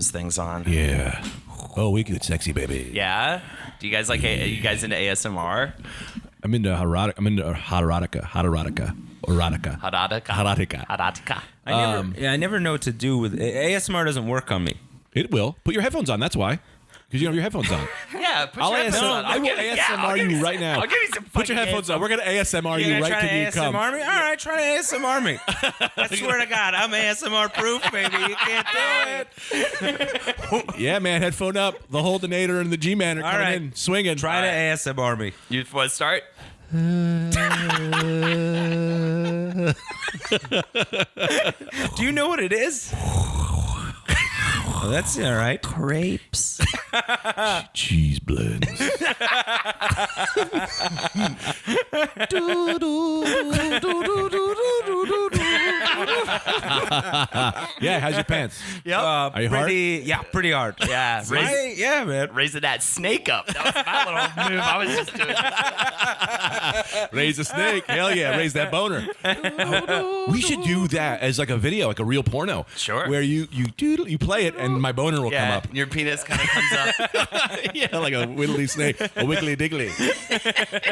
those things on. Yeah. Oh, we get sexy, baby. Yeah? Do you guys are you guys into ASMR? I'm into erotica. I'm into erotica. I never know what to do with ASMR. Doesn't work on me. It will. Put your headphones on. That's why. Because you have your headphones on. Yeah, put I'll your headphones on. I will ASMR you right now. I'll give you some Put your headphones on. We're going to ASMR you right till you come. ASMR me? All right, try to ASMR me. I swear to God, I'm ASMR proof, baby. You can't do it. Yeah, man. Headphone up. The Holdenator and the G-Man are coming in, swinging. Try to ASMR me. You want to start? Do you know what it is? Oh, that's all right. Grapes. Cheese blends. Yeah, how's your pants? Yep. Are you hard? Yeah, pretty hard. Yeah. Yeah, man. Raising that snake up. That was my little move. I was just doing Raise a snake. Hell yeah, raise that boner. We should do that as like a video, like a real porno. Sure. Where you doodle, you play it and my boner will come up. Your penis kind of comes up. Yeah, like a wiggly snake, a wiggly diggly.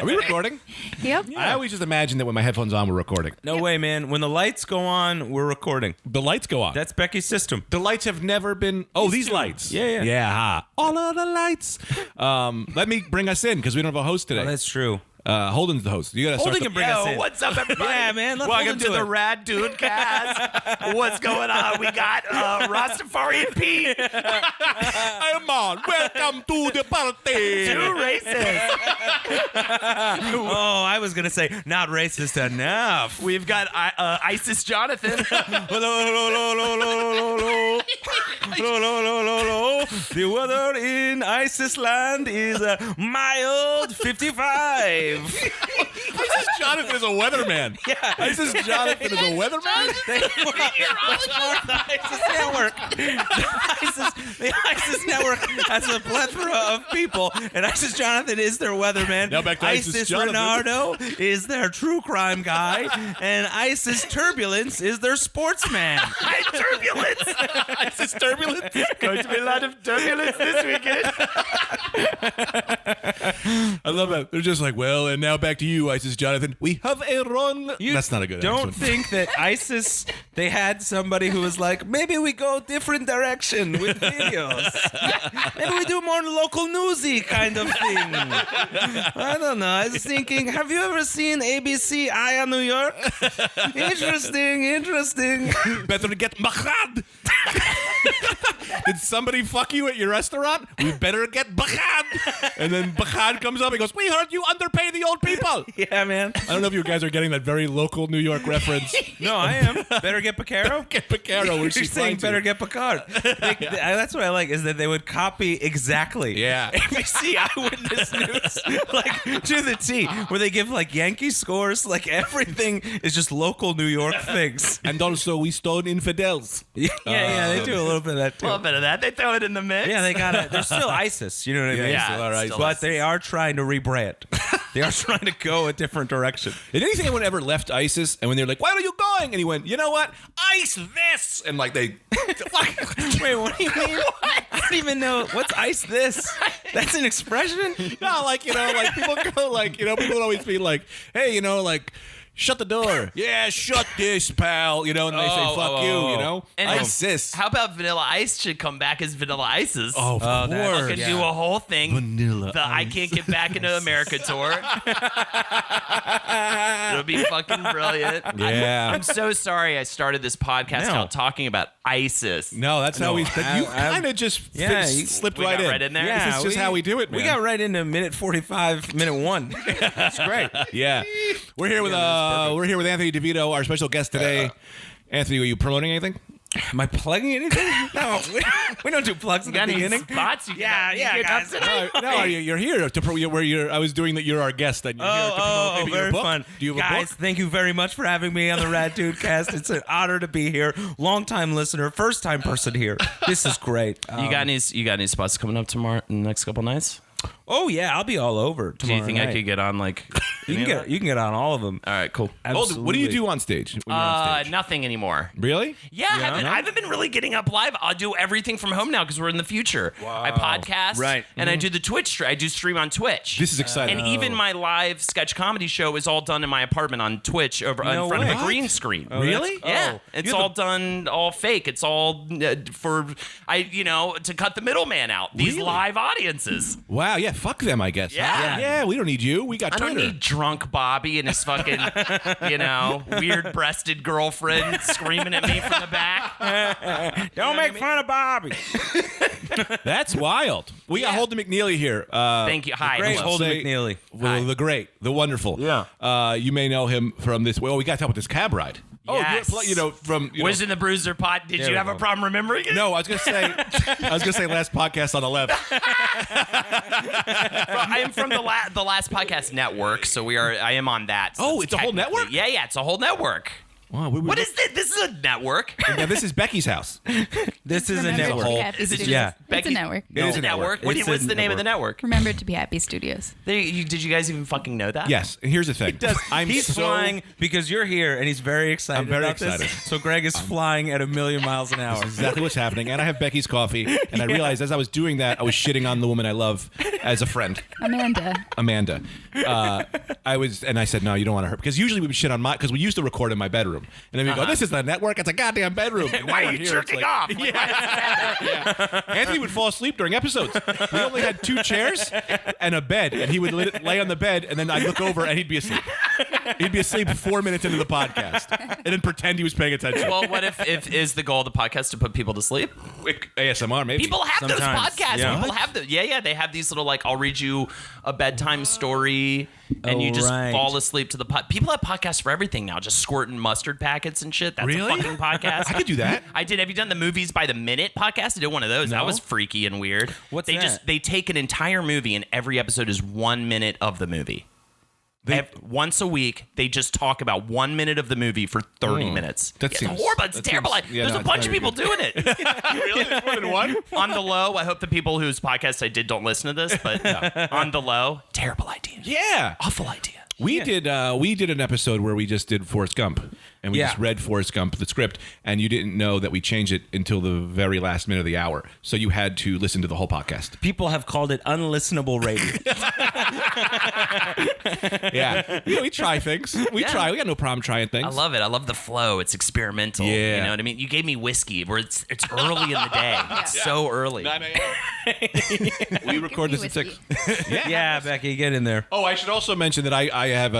Are we recording? Yep. I always just imagine that with my headphones on, we're recording. No way, man. When the lights go on, we're recording. The lights go on. That's Becky's system. The lights have never been. Oh, these lights. Yeah. Yeah. Ha. All of the lights. Let me bring us in because we don't have a host today. Oh, that's true. Holden's the host. You gotta start. Holden can bring us in. What's up, everybody? Yeah, man. Let's Welcome Holden to do the it. Rad Dude Cast. What's going on? We got Rastafarian Pete. Come on. Welcome to the party. Two races. Oh, I was going to say, not racist enough. We've got ISIS Jonathan. The weather in ISIS land is mild 55. ISIS Jonathan is a weatherman. Yeah. ISIS Jonathan is a weatherman? The ISIS network. The ISIS network has a plethora of people, and ISIS Jonathan is their weatherman. Now back to ISIS Jonathan. Renardo is their true crime guy, and ISIS Turbulence is their sportsman. Turbulence. ISIS Turbulence? Going to be a lot of turbulence this weekend. I love that. They're just like, well, and now back to you, ISIS Jonathan. We have a wrong... That's not a good Don't accent. think that ISIS, they had somebody who was like, maybe we go different direction with videos. Maybe we do more local newsy kind of thing. I don't know. I was thinking, have you ever seen ABC Eye on New York? Interesting. Better get Bahad. Did somebody fuck you at your restaurant? We better get Bahad. And then Bahad comes up and goes, we heard you underpay the old people. Yeah, man. I don't know if you guys are getting that very local New York reference. No, I am. Better get Picaro? Get Picaro where she You're saying finds you. better get Picard. That's what I like, is that they would copy exactly. Yeah. ABC Eyewitness News, like to the T, where they give like Yankee scores, like everything is just local New York things. And also, we stone infidels. Yeah, they do a little bit of that A too. little bit of that. They throw it in the mix. Yeah, they got it. They're still ISIS, you know what I mean? Yeah, still are ISIS. But they are trying to rebrand. They are trying to go a different direction. Did anything anyone ever left ISIS and when they're like, where are you going? And he went, you know what? Ice this. And like they... Wait, what do you mean? I don't even know. What's ice this? That's an expression? No, like, you know, like people go like, you know, people would always be like, hey, you know, like, shut the door. Yeah, shut this, pal. You know, and they say, fuck you, you know? And ISIS. How about Vanilla Ice should come back as Vanilla Ices? Oh, of course. Fucking do a whole thing. Vanilla The I Can't Get Back into America tour. It'll be fucking brilliant. Yeah. I'm so sorry I started this podcast out talking about ISIS. No, that's how we... You kind of just slipped we right got in. right in there? Yeah, This is just how we do it, man. We got right into minute 45, minute 1. That's great. Yeah. We're here with Anthony DeVito, our special guest today. Anthony, are you promoting anything? Am I plugging anything? No, we don't do plugs in You the got any beginning. spots? You Yeah, guys. No, you're here to I was doing that. You're our guest. And you're here to promote maybe your very book. fun. Do you have Guys, a book? thank you very much for having me on the Rad Dude Cast. It's an honor to be here. Long-time listener, first-time person here. This is great. You got any spots coming up tomorrow in the next couple nights? Oh, yeah, I'll be all over tomorrow Do you think night. I could get on like You can get on all of them. All right, cool. Holden, what do you do on stage when you're on stage? Nothing anymore. Really? Yeah, I haven't been really getting up live. I'll do everything from home now because we're in the future. Wow. I podcast, Right. and I do the Twitch. I do stream on Twitch. This is exciting. And even my live sketch comedy show is all done in my apartment on Twitch in front of a green screen. Oh, really? Yeah, it's all done, all fake. It's all to cut the middleman out. These live audiences. Wow, yeah, fuck them, I guess. Yeah. Yeah, we don't need you. We got I Twitter. don't need drunk Bobby and his fucking, weird-breasted girlfriend screaming at me from the back. Don't make fun of Bobby. That's wild. We got Holden McNeely here. Thank you. Hi. Great Hello. Holden McNeely. Well, the great, the wonderful. Yeah. You may know him from this. Well, we got to talk about this cab ride. Yes. From Was in the Bruiser Pod. Did you have a problem remembering it? No, I was gonna say last podcast on the left. I am from the last podcast network, so I am on that. So Oh, it's a whole network? Yeah, it's a whole network. Wow, What is this? This is a network. Now, this is Becky's house. This is a Remember network. to be Happy Is it Studios. yeah. It's a network. It is a network. network. What's the name of the network? Remember to be Happy Studios. Did you guys even fucking know that? Yes. And here's the thing. He's flying because you're here, and he's very excited. I'm very about this. excited. So Greg is flying at 1,000,000 miles an hour. That's exactly what's happening. And I have Becky's coffee. And I realized as I was doing that, I was shitting on the woman I love as a friend, Amanda. I said, no, you don't want to hurt. Because usually we would shit on because we used to record in my bedroom. And then we go, this is the network. It's a goddamn bedroom. And Why now are you here, it's jerking like- off? Anthony would fall asleep during episodes. We only had 2 chairs and a bed, and he would lay on the bed, and then I'd look over, and he'd be asleep. He'd be asleep 4 minutes into the podcast, and then pretend he was paying attention. Well, what if is the goal of the podcast to put people to sleep? Quick ASMR, maybe. People have those Sometimes, podcasts. yeah. People have they have these little I'll read you a bedtime story and you just fall asleep to the People have podcasts for everything now, just squirting mustard packets and shit. That's Really? a fucking podcast. I could do that. I did. Have you done the Movies by the Minute podcast? I did one of those. That was freaky and weird. What's they that? they take an entire movie and every episode is 1 minute of the movie. Once a week, they just talk about 1 minute of the movie for 30 minutes. That It's seems- horrible. It's that terrible. seems- yeah, There's no, a it's bunch of very people good. doing it. Really? There's more than one? On the low, I hope the people whose podcast I did don't listen to this, but on the low, terrible idea. Yeah. Awful idea. We did an episode where we just did Forrest Gump, and we just read Forrest Gump, the script, and you didn't know that we changed it until the very last minute of the hour. So you had to listen to the whole podcast. People have called it unlistenable radio. Yeah. We try things. We try. We got no problem trying things. I love it. I love the flow. It's experimental. Yeah. You know what I mean? You gave me whiskey where it's early in the day. It's so early. 9 a.m. We record this at 6. Yeah, Becky, get in there. Oh, I should also mention that I have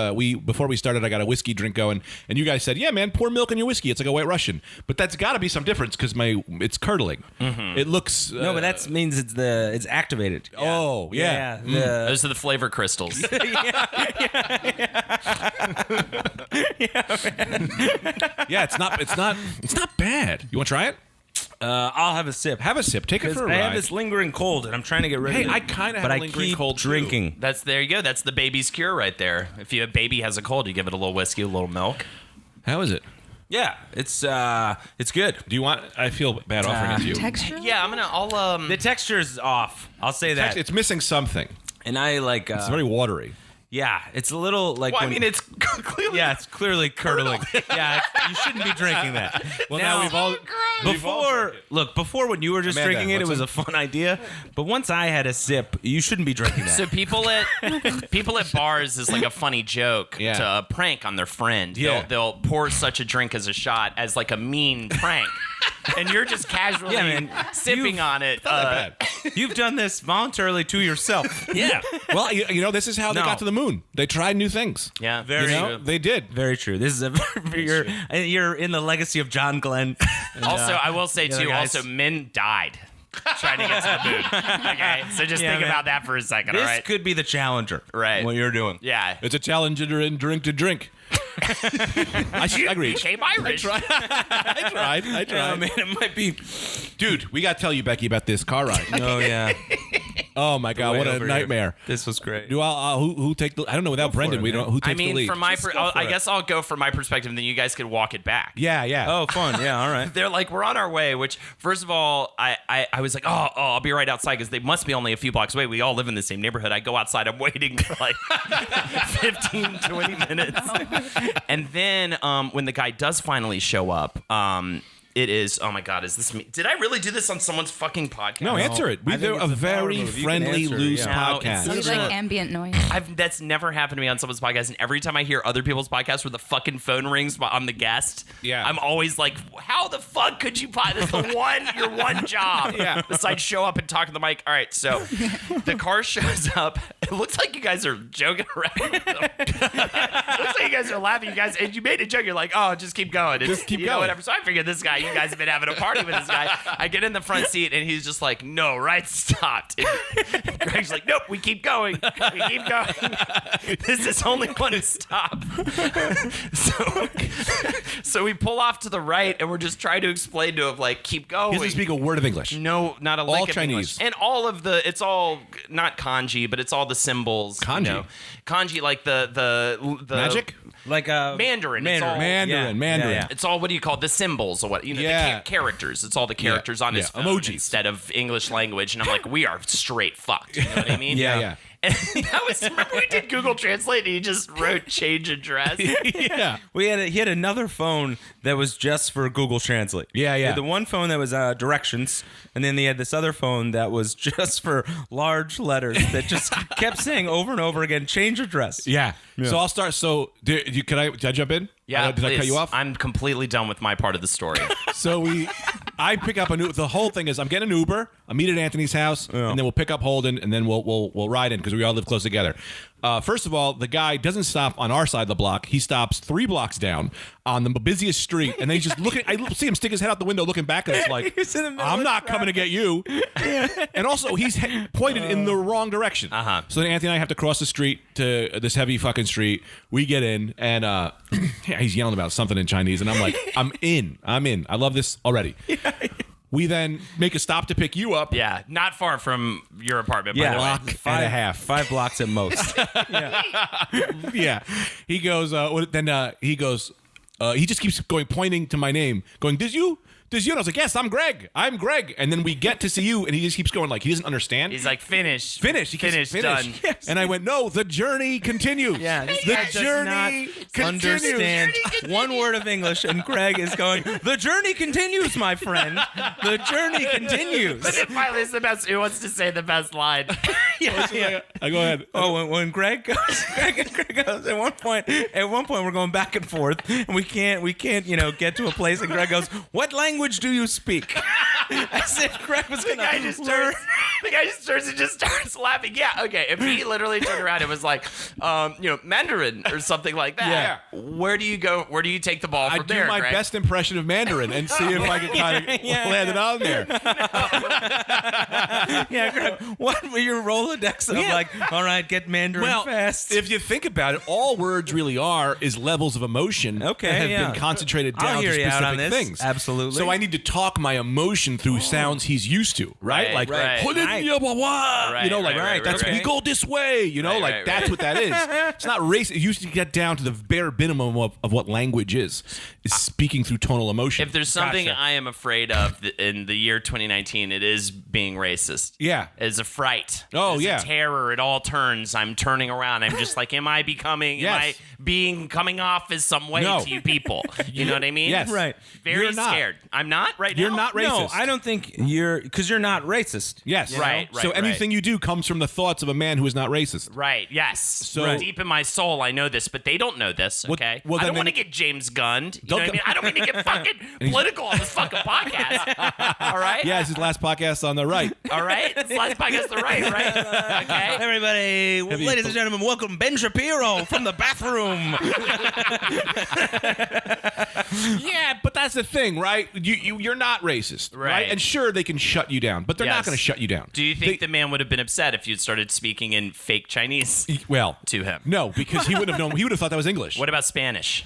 before we started, I got a whiskey drink going, and you guys said, "Yeah, man, pour milk in your whiskey. It's like a White Russian." But that's got to be some difference because it's curdling. It looks No, but that means it's activated. Oh, yeah. Those are the flavor crystals. Yeah, it's not bad. You want to try it? I'll have a sip. Have a sip. Take it for a I ride. have this lingering cold, and I'm trying to get rid Hey, of it. I kinda have but a I lingering keep cold, too. drinking. There you go. That's the baby's cure right there. If your baby has a cold, you give it a little whiskey, a little milk. How is it? Yeah, it's good. Do you want? I feel bad offering it to you. Texture? Yeah, I'll The texture is off. I'll say that. It's missing something. And I like. It's very watery. Yeah, it's a little like. Well, I when- mean, it's clearly. Yeah, it's clearly curdling. Yeah, you shouldn't be drinking that. Well, now we've all Before when you were just Amanda, drinking it, it what's was a fun idea. But once I had a sip, you shouldn't be drinking that. So people at bars is like a funny joke Yeah. to prank on their friend. Yeah. They'll pour such a drink as a shot as like a mean prank. And you're just casually Yeah, man. sipping on it. not bad. You've done this voluntarily to yourself. Yeah. Well, this is how they No. got to the moon. They tried new things. Yeah, Very true. They did. Very true. This is you're in the legacy of John Glenn. And, Also, I will say the other too. guys- Also, men died trying to get to the moon. Okay, so just Yeah, think man. about that for a second. this All right. could be the challenger. Right. What you're doing. Yeah. It's a challenger in drink to drink. I agreed. Became Irish. I tried. Oh man, it might be. Dude, we got to tell you, Becky, about this car ride. Oh yeah. Oh my God, what a nightmare! This was great. Who take the? I don't know. Without Brendan, we don't. Who takes the lead? From I guess I'll go from my perspective, and then you guys could walk it back. Yeah. Oh, fun. Yeah, all right. They're like, we're on our way. Which, first of all, I was like, I'll be right outside because they must be only a few blocks away. We all live in the same neighborhood. I go outside. I'm waiting for like 15, 20 minutes, and then when the guy does finally show up, it is, oh my God, is this me? Did I really do this on someone's fucking podcast? No, answer it. We're a very friendly, loose podcast. It's like ambient noise. That's never happened to me on someone's podcast, and every time I hear other people's podcasts where the fucking phone rings on the guest, I'm always like, how the fuck could you that's your one job besides show up and talk to the mic. All right, so the car shows up. It looks like you guys are joking around. It looks like you guys are laughing. You guys, and you made a joke. You're like, just keep going. Just keep going. Whatever. So I figured this guy, you guys have been having a party with this guy. I get in the front seat and he's just like, no, right, stopped. And Greg's like, nope, we keep going. We keep going. This is only one stop. So we pull off to the right and we're just trying to explain to him, like, keep going. He doesn't speak a word of English. No, not a lick all of Chinese. English. And all of it's all not kanji, but it's all the symbols. Kanji? Kanji, like the Magic? Like Mandarin. Mandarin. Yeah. It's all, what do you call it? The symbols or what? The characters. It's all the characters on his phone emojis instead of English language. And I'm like, we are straight fucked. You know what I mean? Yeah. And remember we did Google Translate and he just wrote change address? Yeah. He had another phone that was just for Google Translate. Yeah. He had the one phone that was directions, and then he had this other phone that was just for large letters that just kept saying over and over again, change address. Yeah. So I'll start. So did I jump in? Yeah, did I cut you off? I'm completely done with my part of the story. So I pick up the whole thing is I'm getting an Uber. I meet at Anthony's house, and then we'll pick up Holden, and then we'll ride in because we all live close together. First of all, the guy doesn't stop on our side of the block. He stops 3 blocks down on the busiest street, and then he's just looking. I see him stick his head out the window, looking back at us like, "I'm not coming to get you." And also, he's pointed in the wrong direction. So then Anthony and I have to cross the street to this heavy fucking street. We get in, and he's yelling about something in Chinese, and I'm like, "I'm in. I love this already." We then make a stop to pick you up. Yeah, not far from your apartment. Yeah, by the way. and a half. 5 blocks at most. Yeah. He goes, he just keeps going, pointing to my name, going, Does you? And I was like, yes, I'm Greg. And then we get to see you, and he just keeps going like he doesn't understand. He's like, finish. He keeps finish, done. Yes. And I went, no, the journey continues. Yeah, this the guy does journey not understand one word of English, and Greg is going, the journey continues, my friend. The journey continues. But then finally, it's the best. Who wants to say the best line? I go ahead. Oh, when Greg goes, Greg goes. At one point, we're going back and forth, and we can't, get to a place. And Greg goes, "What language do you speak?" As if Greg was going to learn. The guy just turns and just starts laughing. Yeah, okay. If he literally turned around and was like, Mandarin or something like that. Yeah. Where do you go? Where do you take the ball from there, I do my Greg? best impression of Mandarin and see if I can kind of land it on there. Yeah, Greg, what were your Rolodex of all right, get Mandarin fast? If you think about it, all words really are is levels of emotion that have been concentrated down to specific things. Absolutely. So I need to talk my emotion through sounds he's used to, right? Like, we go this way, that's what that is. It's not race. It used to get down to the bare minimum of what language is speaking through tonal emotion. If there's something I am afraid of in the year 2019, it is being racist. Yeah. It's a fright. Oh, it's yeah. a terror. It all turns. I'm turning around. I'm just like, am I coming off as some way to you people? You know what I mean? Yes. Right. Very scared. I'm not right now. You're not racist. No, I don't think because you're not racist. Yes. Right. So anything you do comes from the thoughts of a man who is not racist. Right. Yes. So deep in my soul, I know this, but they don't know this. Okay. Well, I don't want to get James Gunned. You know what I mean? I don't mean to get fucking political on this fucking podcast. All right. Yeah, it's his last podcast on the right. All right. It's last podcast on the right. Okay. Everybody, ladies and gentlemen, welcome Ben Shapiro from the bathroom. Yeah, but that's the thing, right? You're not racist, right? And sure, they can shut you down, but they're not going to shut you down. Do you think the man would have been upset if you'd started speaking in fake Chinese to him? No, because he wouldn't have known. He would have thought that was English. What about Spanish?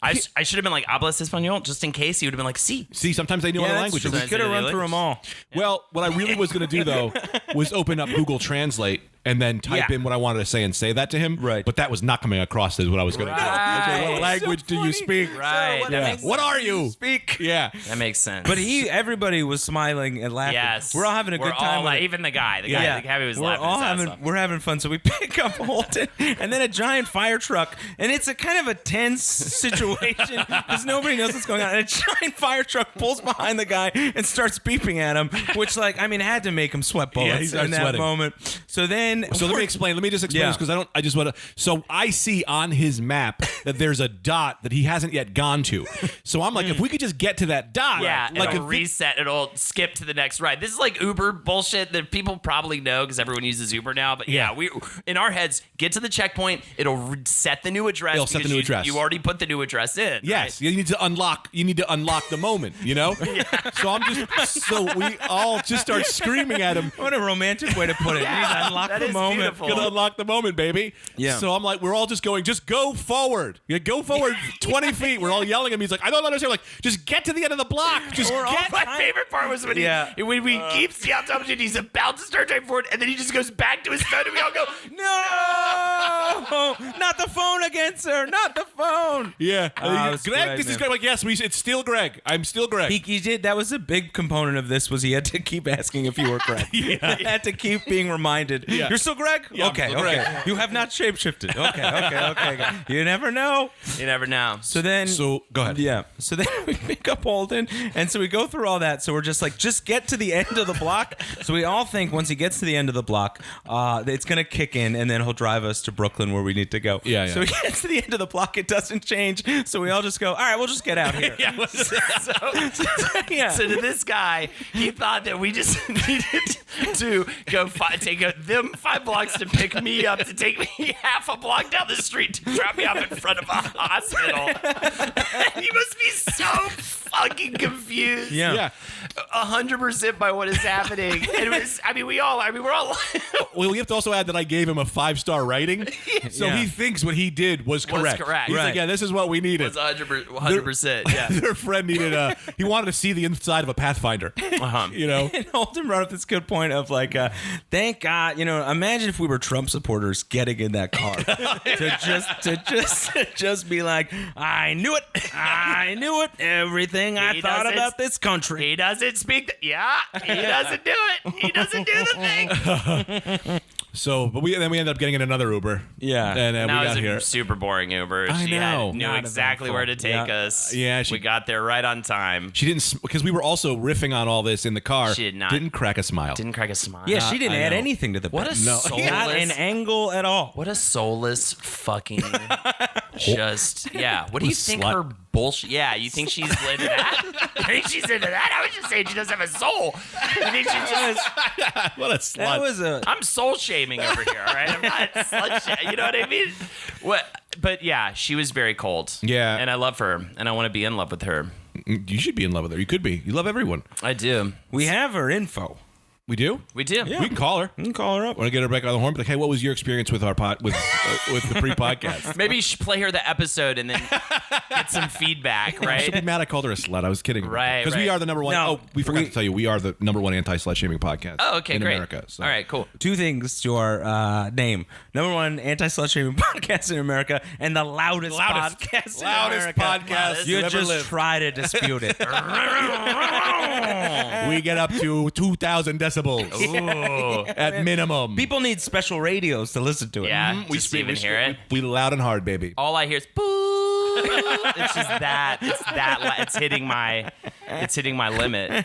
I should have been like, hablas español, just in case. He would have been like, sí. See, sometimes they knew other languages. We could have run through them all. Well, what I really was going to do, though, was open up Google Translate and then type in what I wanted to say and say that to him. Right. But that was not coming across as what I was going to do. Right. What language do you speak? Right. What are you? Speak. Yeah. That makes sense. But everybody was smiling and laughing. Yes. We're all having a good time. Even the guy. The guy was laughing. We're having fun. So we pick up Holden and then a giant fire truck. And it's a kind of a tense situation because nobody knows what's going on. And a giant fire truck pulls behind the guy and starts beeping at him, which, had to make him sweat bullets in that moment. So then... So let me explain. Let me just explain this because I just want to... So I see on his map that there's a dot that he hasn't yet gone to. So I'm like, if we could just get to that dot... Yeah, like it'll reset. It'll skip to the next ride. This is like Uber bullshit that people probably know because everyone uses Uber now. But we in our heads, get to the checkpoint. It'll set the new address. It'll set the new address. You already put the new address in. Yes, right? You need to unlock the moment, you know? So we all just start screaming at him. What a romantic way to put it. You need to unlock the moment. Beautiful. Gonna unlock the moment, baby. Yeah. So I'm like, we're all just going, just go forward. Yeah, go forward 20 feet. We're all yelling at him. He's like, I don't understand. We're like, just get to the end of the block. Just get. My favorite part was when he keeps the option, he's about to start driving forward, and then he just goes back to his phone, and we all go, no, not the phone again, sir, not the phone. Yeah. Greg, this is Greg. Like, yes, it's still Greg. I'm still Greg. He did. That was a big component of this. Was he had to keep asking if you were Greg. He had to keep being reminded. Yeah. You're still Greg. Yeah, okay. Greg. You have not shapeshifted. Okay. You never know. You never know. So go ahead. Yeah. So then we pick up Holden, and so we go through all that. So we're just like, just get to the end of the block. So we all think once he gets to the end of the block, it's gonna kick in, and then he'll drive us to Brooklyn where we need to go. Yeah. So he gets to the end of the block. It doesn't change. So we all just go, all right, we'll just get out here. So to this guy, he thought that we just needed to go take them 5 blocks to pick me up, to take me half a block down the street to drop me off in front of a hospital. He must be so fucking confused. Yeah. 100% by what is happening. And it was, we're all Well, we have to also add that I gave him a 5-star rating, so he thinks what he did was correct. He's like, yeah, this is what we needed. It was 100%. Yeah. Their friend needed he wanted to see the inside of a Pathfinder. You know. And Holden brought up this good point of like, thank God, imagine if we were Trump supporters getting in that car to just be like, I knew it, everything I thought about this country. He doesn't speak. He doesn't do it. He doesn't do the thing. So, but we ended up getting in another Uber. Yeah. And we got here. A super boring Uber. I know. Knew exactly where to take us. Yeah. We got there right on time. She didn't, because we were also riffing on all this in the car. She did not. Didn't crack a smile. Yeah, she didn't add anything to the What bit. a soulless. Not an angle at all. What a soulless fucking just, What do you think slut. her bullshit? Yeah, you think she's into that? I think she's into that? I was just saying she doesn't have a soul. I think she just... What a slut. I'm soul shaming over here, all right? I'm not slut shaming. You know what I mean? But yeah, she was very cold. Yeah. And I love her, and I want to be in love with her. You should be in love with her. You could be. You love everyone. I do. We have her info. We do? We do. Yeah. We can call her. You can call her up. Want to get her back on the horn? Be like, hey, what was your experience with our with the pre-podcast? Maybe you should play her the episode and then get some feedback, right? She'll be mad I called her a slut. I was kidding. Right. Because we are the number one. No, we forgot to tell you, we are the number one anti-slut shaming podcast. Oh, okay, in great. America. So. All right, cool. 2 things to our name. Number 1, anti-slut shaming podcast in America, and the loudest podcast in America. Podcast You ever just lived. try to dispute it. We get up to 2,000 decibels at minimum. People need special radios to listen to it. Yeah, we even hear it. We loud and hard, baby. All I hear is boo. It's just that. It's hitting my limit.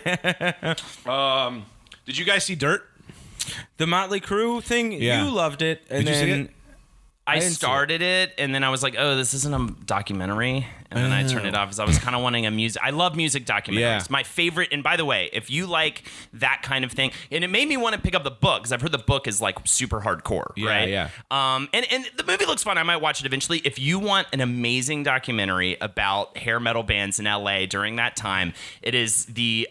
Did you guys see Dirt? The Motley Crue thing, Yeah. you loved it. And Did you see it? I didn't see started it, and then I was like, "Oh, this isn't a documentary," and then I turned it off because I was kind of wanting a music. I love music documentaries. Yeah. My favorite. And by the way, if you like that kind of thing, and it made me want to pick up the book because I've heard the book is like super hardcore, right? Yeah. And the movie looks fun. I might watch it eventually. If you want an amazing documentary about hair metal bands in LA during that time, it is the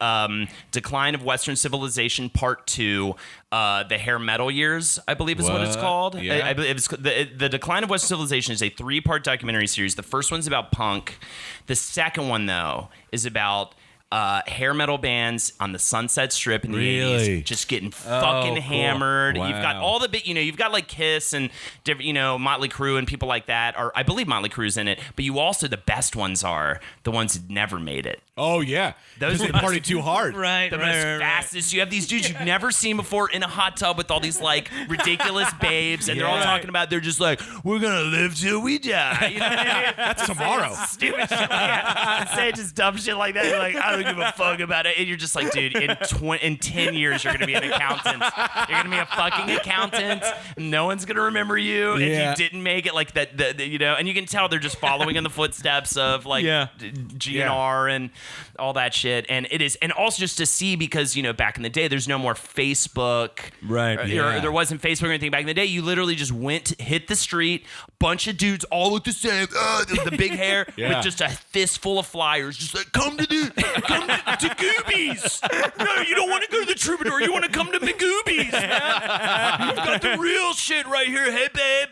Decline of Western Civilization Part 2. the hair metal years, I believe is what it's called. Yeah. I believe it's the Decline of Western Civilization is a 3-part documentary series. The first one's about punk. The second one, though, is about hair metal bands on the Sunset Strip in the 80s, just getting fucking hammered. Wow. You've got all the you've got like Kiss and different, Motley Crue and people like that. Or I believe Motley Crue's in it, but you also the best ones are the ones that never made it. Oh yeah, Those they party too hard. Right. The most fastest. You have these dudes you've never seen before in a hot tub with all these like ridiculous babes, and they're all talking about. They're just like, we're gonna live till we die. You know what I mean? That's tomorrow. Stupid shit like that. Say just dumb shit like that. You're like, I don't give a fuck about it. And you're just like, dude, in 10 years you're gonna be an accountant. You're gonna be a fucking accountant. No one's gonna remember you if you didn't make it. Like that, and you can tell they're just following in the footsteps of like GNR and all that shit. And it is, and also just to see, because back in the day there's no more Facebook, right? Or there wasn't Facebook or anything back in the day. You literally just hit the street, bunch of dudes all look the same, the big hair with just a fistful of flyers, just like come to Goobies. No, you don't want to go to the Troubadour. You want to come to McGoobies, man. You've got the real shit right here. Hey, babe.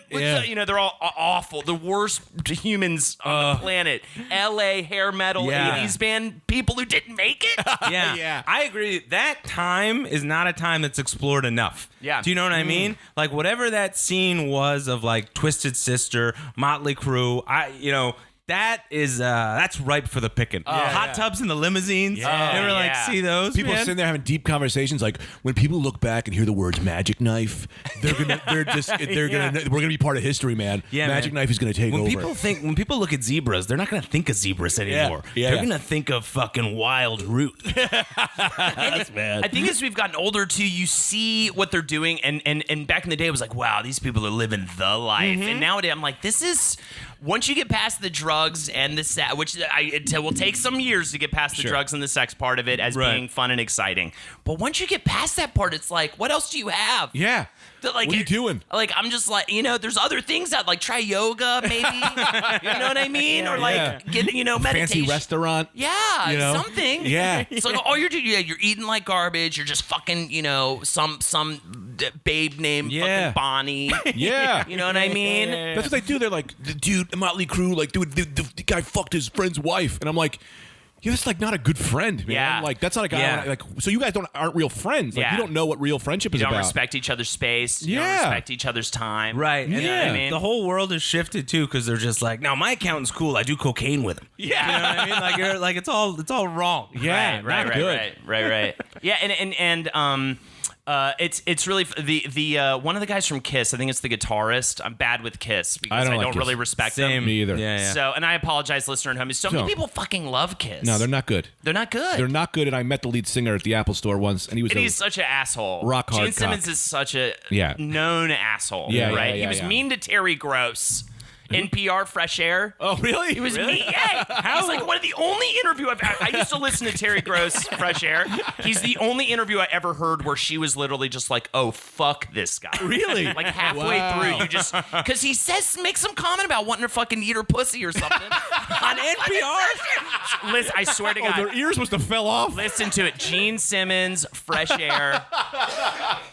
They're all awful. The worst humans on the planet. L.A. hair metal 80s band people who didn't make it. Yeah. I agree. That time is not a time that's explored enough. Yeah. Do you know what I mean? Like whatever that scene was of like Twisted Sister, Motley Crue, that's ripe for the picking. Hot tubs in the limousines. You ever like see those? People sitting there having deep conversations. Like when people look back and hear the words "magic knife," we're gonna be part of history, man. Yeah, magic knife is gonna take over. When people look at zebras, they're not gonna think of zebras anymore. They're gonna think of fucking wild root. That's bad. I think as we've gotten older too, you see what they're doing, and back in the day it was like, wow, these people are living the life, and nowadays I'm like, this is. Once you get past the drugs and the sex, which it will take some years to get past the drugs and the sex part of it as being fun and exciting. But once you get past that part, it's like, what else do you have? Yeah. Like, what are you doing? Like, I'm just like, there's other things out, like try yoga, maybe. You know what I mean? Or like, get, meditation. Fancy restaurant. Yeah, something. Yeah. It's like, all you're doing, you're eating like garbage. You're just fucking, some babe named fucking Bonnie. Yeah. You know what I mean? That's what they do. They're like, dude, Motley Crue, like, dude, the guy fucked his friend's wife. And I'm like, that's like not a good friend, man. Yeah. Like that's not a guy. Like, so you guys aren't real friends. Like you don't know what real friendship is about. You don't respect each other's space. You don't respect each other's time. Right. You know what I mean? The whole world has shifted too, because they're just like, now my accountant's cool. I do cocaine with him. Yeah. You know what I mean? Like you're like it's all wrong. Yeah. Right. Yeah. And it's really the one of the guys from Kiss. I think it's the guitarist. I'm bad with Kiss because I don't really respect them. Me either. Yeah. So, and I apologize, listener at home. So many people fucking love Kiss. No, they're not good. They're not good. They're not good. And I met the lead singer at the Apple Store once, and he's such an asshole. Rock hard. Gene Simmons is such a known asshole. Yeah, right. He was mean to Terry Gross. NPR Fresh Air. Oh, really? He was me. Yeah. He's like one of the only interview I used to listen to Terry Gross Fresh Air. He's the only interview I ever heard where she was literally just like, oh, fuck this guy. Really? Like halfway through, you just, because he makes some comment about wanting to fucking eat her pussy or something. On NPR? Listen, I swear to God. Their ears must have fell off. Listen to it. Gene Simmons, Fresh Air.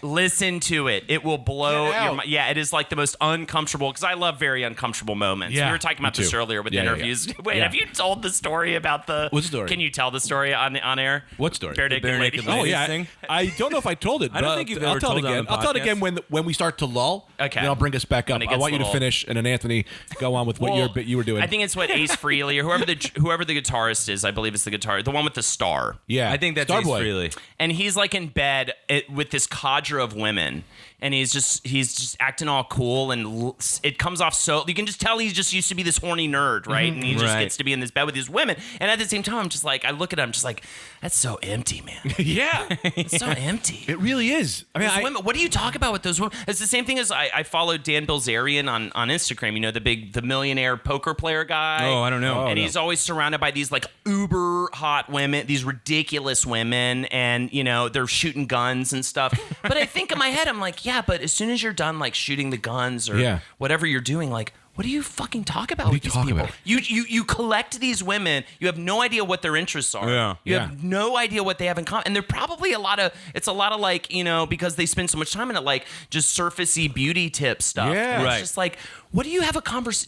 Listen to it. It will blow your mind. Yeah, it is like the most uncomfortable, because I love very uncomfortable moments. Yeah, we were talking about this earlier with interviews. Wait, have you told the story about the... What story? Can you tell the story on air? What story? Bare Naked Lady. Oh, yeah. I don't know if I told it, but I don't think you've ever told it again. I'll tell it again when we start to lull. Okay. Then I'll bring us back up. I want you to finish, and then Anthony, go on with what you were doing. I think it's what Ace Frehley, or whoever the guitarist is, I believe it's the guitar, the one with the star. Yeah. I think that's Ace Frehley. And he's like in bed with this cadre of women. And he's just acting all cool, and it comes off so you can just tell he's just used to be this horny nerd, right? And he just gets to be in this bed with these women. And at the same time, I'm just like, I look at him, just like, that's so empty, man. Yeah, it's so empty. It really is. I mean, women, what do you talk about with those women? It's the same thing as I followed Dan Bilzerian on Instagram. You know, the millionaire poker player guy. Oh, I don't know. And he's always surrounded by these like uber hot women, these ridiculous women, and they're shooting guns and stuff. But I think in my head, I'm like, yeah, but as soon as you're done like shooting the guns or whatever you're doing, like, what do you fucking talk about with these people? You collect these women. You have no idea what their interests are. Yeah. You have no idea what they have in common. And they're probably it's a lot of like, because they spend so much time in it, like just surfacey beauty tip stuff. Yeah. It's just like, what do you have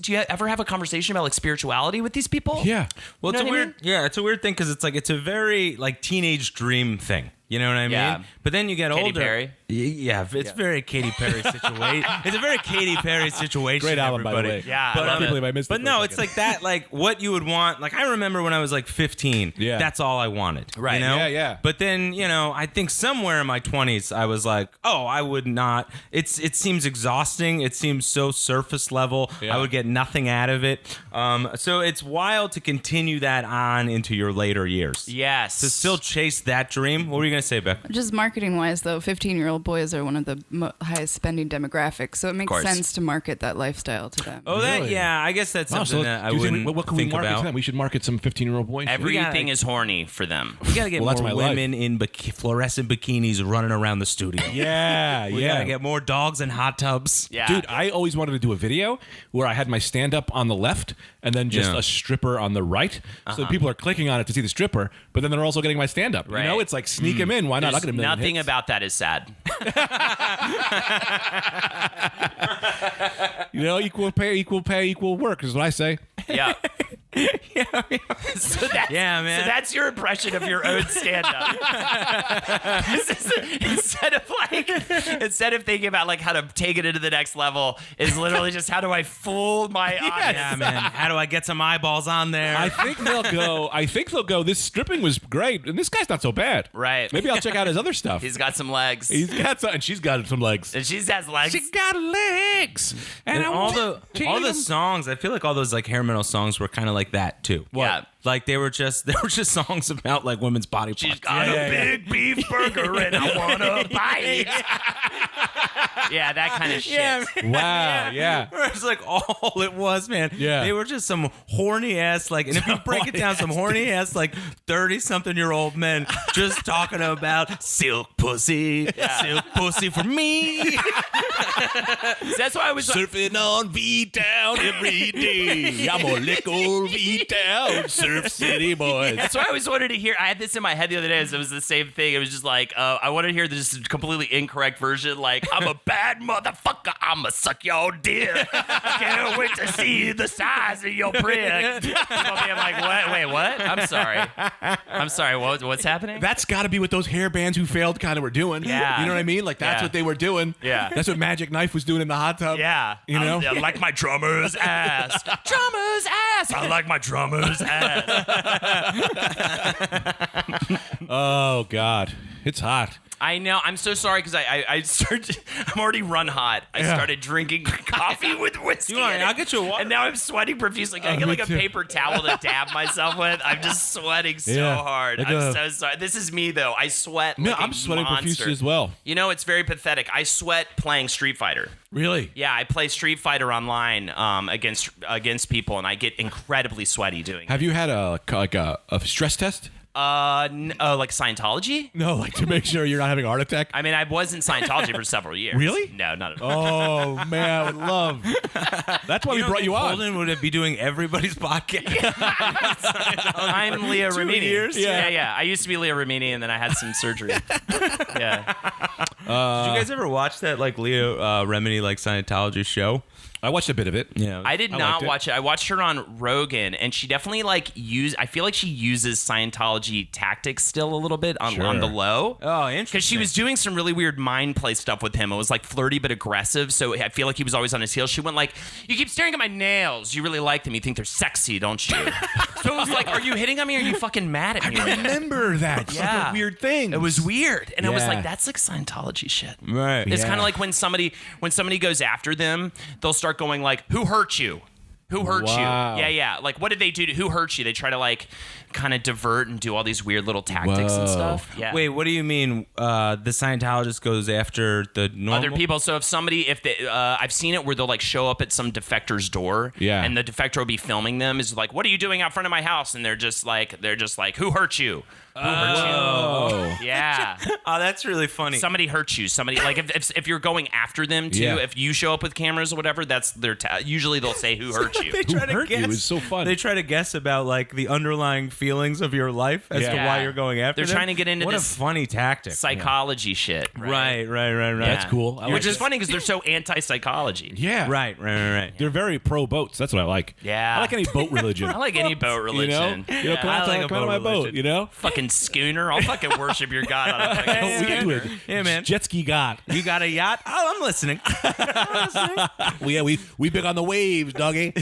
do you ever have a conversation about like spirituality with these people? Yeah. Well, it's a weird thing because it's a very like teenage dream thing. You know what I mean? But then you get Katy older. Perry. Yeah, it's very Katy Perry situation. It's a very Katy Perry situation. Great album, everybody. by the way. Yeah, but, I love it. But no, it's like that, like what you would want. Like I remember when I was like 15. Yeah. That's all I wanted. Right. You know? Yeah. But then I think somewhere in my 20s I was like, oh, I would not. It seems exhausting. It seems so surface level. Yeah. I would get nothing out of it. So it's wild to continue that on into your later years. Yes. To still chase that dream. What were you gonna say, Beck? Just marketing-wise, though, 15-year-old boys are one of the highest spending demographics, so it makes sense to market that lifestyle to them. Oh, Really? I guess that's something that I wouldn't what can we think market about. to them? We should market some 15-year-old boys. Everything is horny for them. We gotta get Well, that's more my life. women in fluorescent bikinis running around the studio. Yeah, We gotta get more dogs in hot tubs. Yeah. Dude, I always wanted to do a video where I had my stand-up on the left and then just a stripper on the right. So people are clicking on it to see the stripper, but then they're also getting my stand-up. Right. You know, it's like sneak them in. Why not? I'll There's get a million nothing hits. about that is sad. Equal pay, equal work is what I say. Yeah. So that's, man. So that's your impression of your own stand-up. instead of thinking about like how to take it into the next level, is literally just how do I fool my audience? Yeah, man. How do I get some eyeballs on there? I think they'll go. This stripping was great, and this guy's not so bad. Right. Maybe I'll check out his other stuff. He's got some legs. He's got some, and she's got some legs. And she has legs. She got legs. and all the songs, I feel like all those like hair metal songs were kind of like that too. Yeah. Like they were just songs about like women's body parts. She's got a big beef burger and I want to bite. Yeah, that kind of shit. Yeah, man. Wow. Yeah. It's like all it was, man. Yeah. They were just some horny ass, like, and if you break it down, some horny ass, like 30-something-year-old men just talking about silk pussy for me. So that's why I was Surfing on V-Town every day. I'm gonna lick old V-Town, Surf City boys. That's why I always wanted to hear. I had this in my head the other day. It was the same thing. It was just like I wanted to hear this completely incorrect version. Like I'm a bad motherfucker. I'ma suck your dick. Can't wait to see the size of your prick. I'm like, what? Wait, what? I'm sorry. What's happening? That's got to be what those hair bands who failed kind of were doing. Yeah. You know what I mean? Like that's Yeah. what they were doing. Yeah. That's what Magic Knife was doing in the hot tub. Yeah. You know? I like my drummer's ass. Drummer's ass. I like my drummer's ass. Oh God, it's hot. I know. I'm so sorry because I'm already run hot. I started drinking coffee with whiskey. I'll get you a water. And now I'm sweating profusely. Can I get me like a too. paper towel to dab myself with? I'm just sweating so hard. Like I'm so sorry. This is me though. I sweat. No, like I'm a sweating monster. profusely as well. You know, it's very pathetic. I sweat playing Street Fighter. Really? Yeah, I play Street Fighter online against people, and I get incredibly sweaty doing it. Have you had a stress test? Like Scientology? No, like to make sure you're not having a heart attack. I mean, I was in Scientology for several years. Really? No, not at all. Oh man, I would love. That's why we brought you on. Holden would be doing everybody's podcast. I'm Leah 2 Remini. years? Yeah. I used to be Leah Remini, and then I had some surgery. Yeah. Did you guys ever watch that like Leah Remini like Scientology show? I watched a bit of it. Yeah. I did not watch it. I watched her on Rogan, and she definitely I feel like she uses Scientology tactics still a little bit on the low. Oh, interesting. Because she was doing some really weird mind play stuff with him. It was like flirty but aggressive, so I feel like he was always on his heels. She went like, "You keep staring at my nails. You really like them. You think they're sexy, don't you?" So it was like, "Are you hitting on me or are you fucking mad at me?" I remember that. Yeah. Like a weird thing. It was weird. And I was Yeah. like, that's like Scientology shit. Right. It's Yeah. kind of like when somebody goes after them, they'll start going like, "Who hurt you?" Who hurt you? Yeah. Like, what did they do? Who hurt you? They try to, like, kind of divert and do all these weird little tactics and stuff. Yeah. Wait, what do you mean the Scientologist goes after the normal? Other people. So if they, I've seen it where they'll, like, show up at some defector's door. Yeah. And the defector will be filming them. Is like, what are you doing out front of my house? And they're just like, who hurt you? Who hurt you? Yeah. Oh, that's really funny. Somebody hurt you. Somebody, like, if you're going after them too, if you show up with cameras or whatever, that's their usually they'll say who hurt you. They try to hurt guess. you? It's so fun. They try to guess about like the underlying feelings of your life as to why you're going after them. They're trying to get into what this a funny tactic. psychology shit. Right. Yeah. That's cool. Which is funny because they're so anti-psychology. Yeah. Right. They're very pro boats. That's what I like. Yeah. I like any boat religion. I like any boat religion. You know, come on my boat. You know, fucking schooner. I'll fucking worship your god on a fucking we can do schooner. it. Yeah, man. Jet ski god. You got a yacht? Oh, I'm listening. We big on the waves, doggy.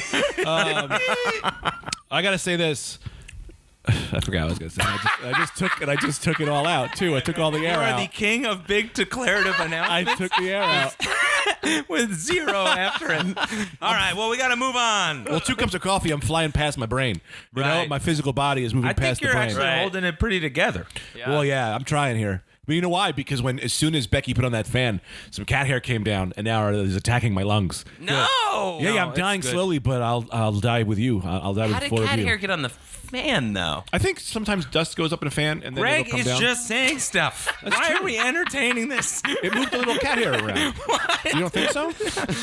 I gotta say this. I forgot what I was gonna say. I just took it all out too. I took all the air out. You are the king of big declarative announcements. I took the air out. With zero after it. All right, well, we got to move on. Well, 2 cups of coffee, I'm flying past my brain. You know, my physical body is moving I past think the you're brain. actually holding it pretty together. Yeah. Well, yeah, I'm trying here. But you know why? Because as soon as Becky put on that fan, some cat hair came down, and now it's attacking my lungs. No. Yeah, I'm dying slowly, but I'll die with you. I'll die with How the did four of cat you. hair get on the fan though? I think sometimes dust goes up in a fan, and then Greg it'll come is down. just saying stuff. Why are we entertaining this? It moved a little cat hair around. You don't think so?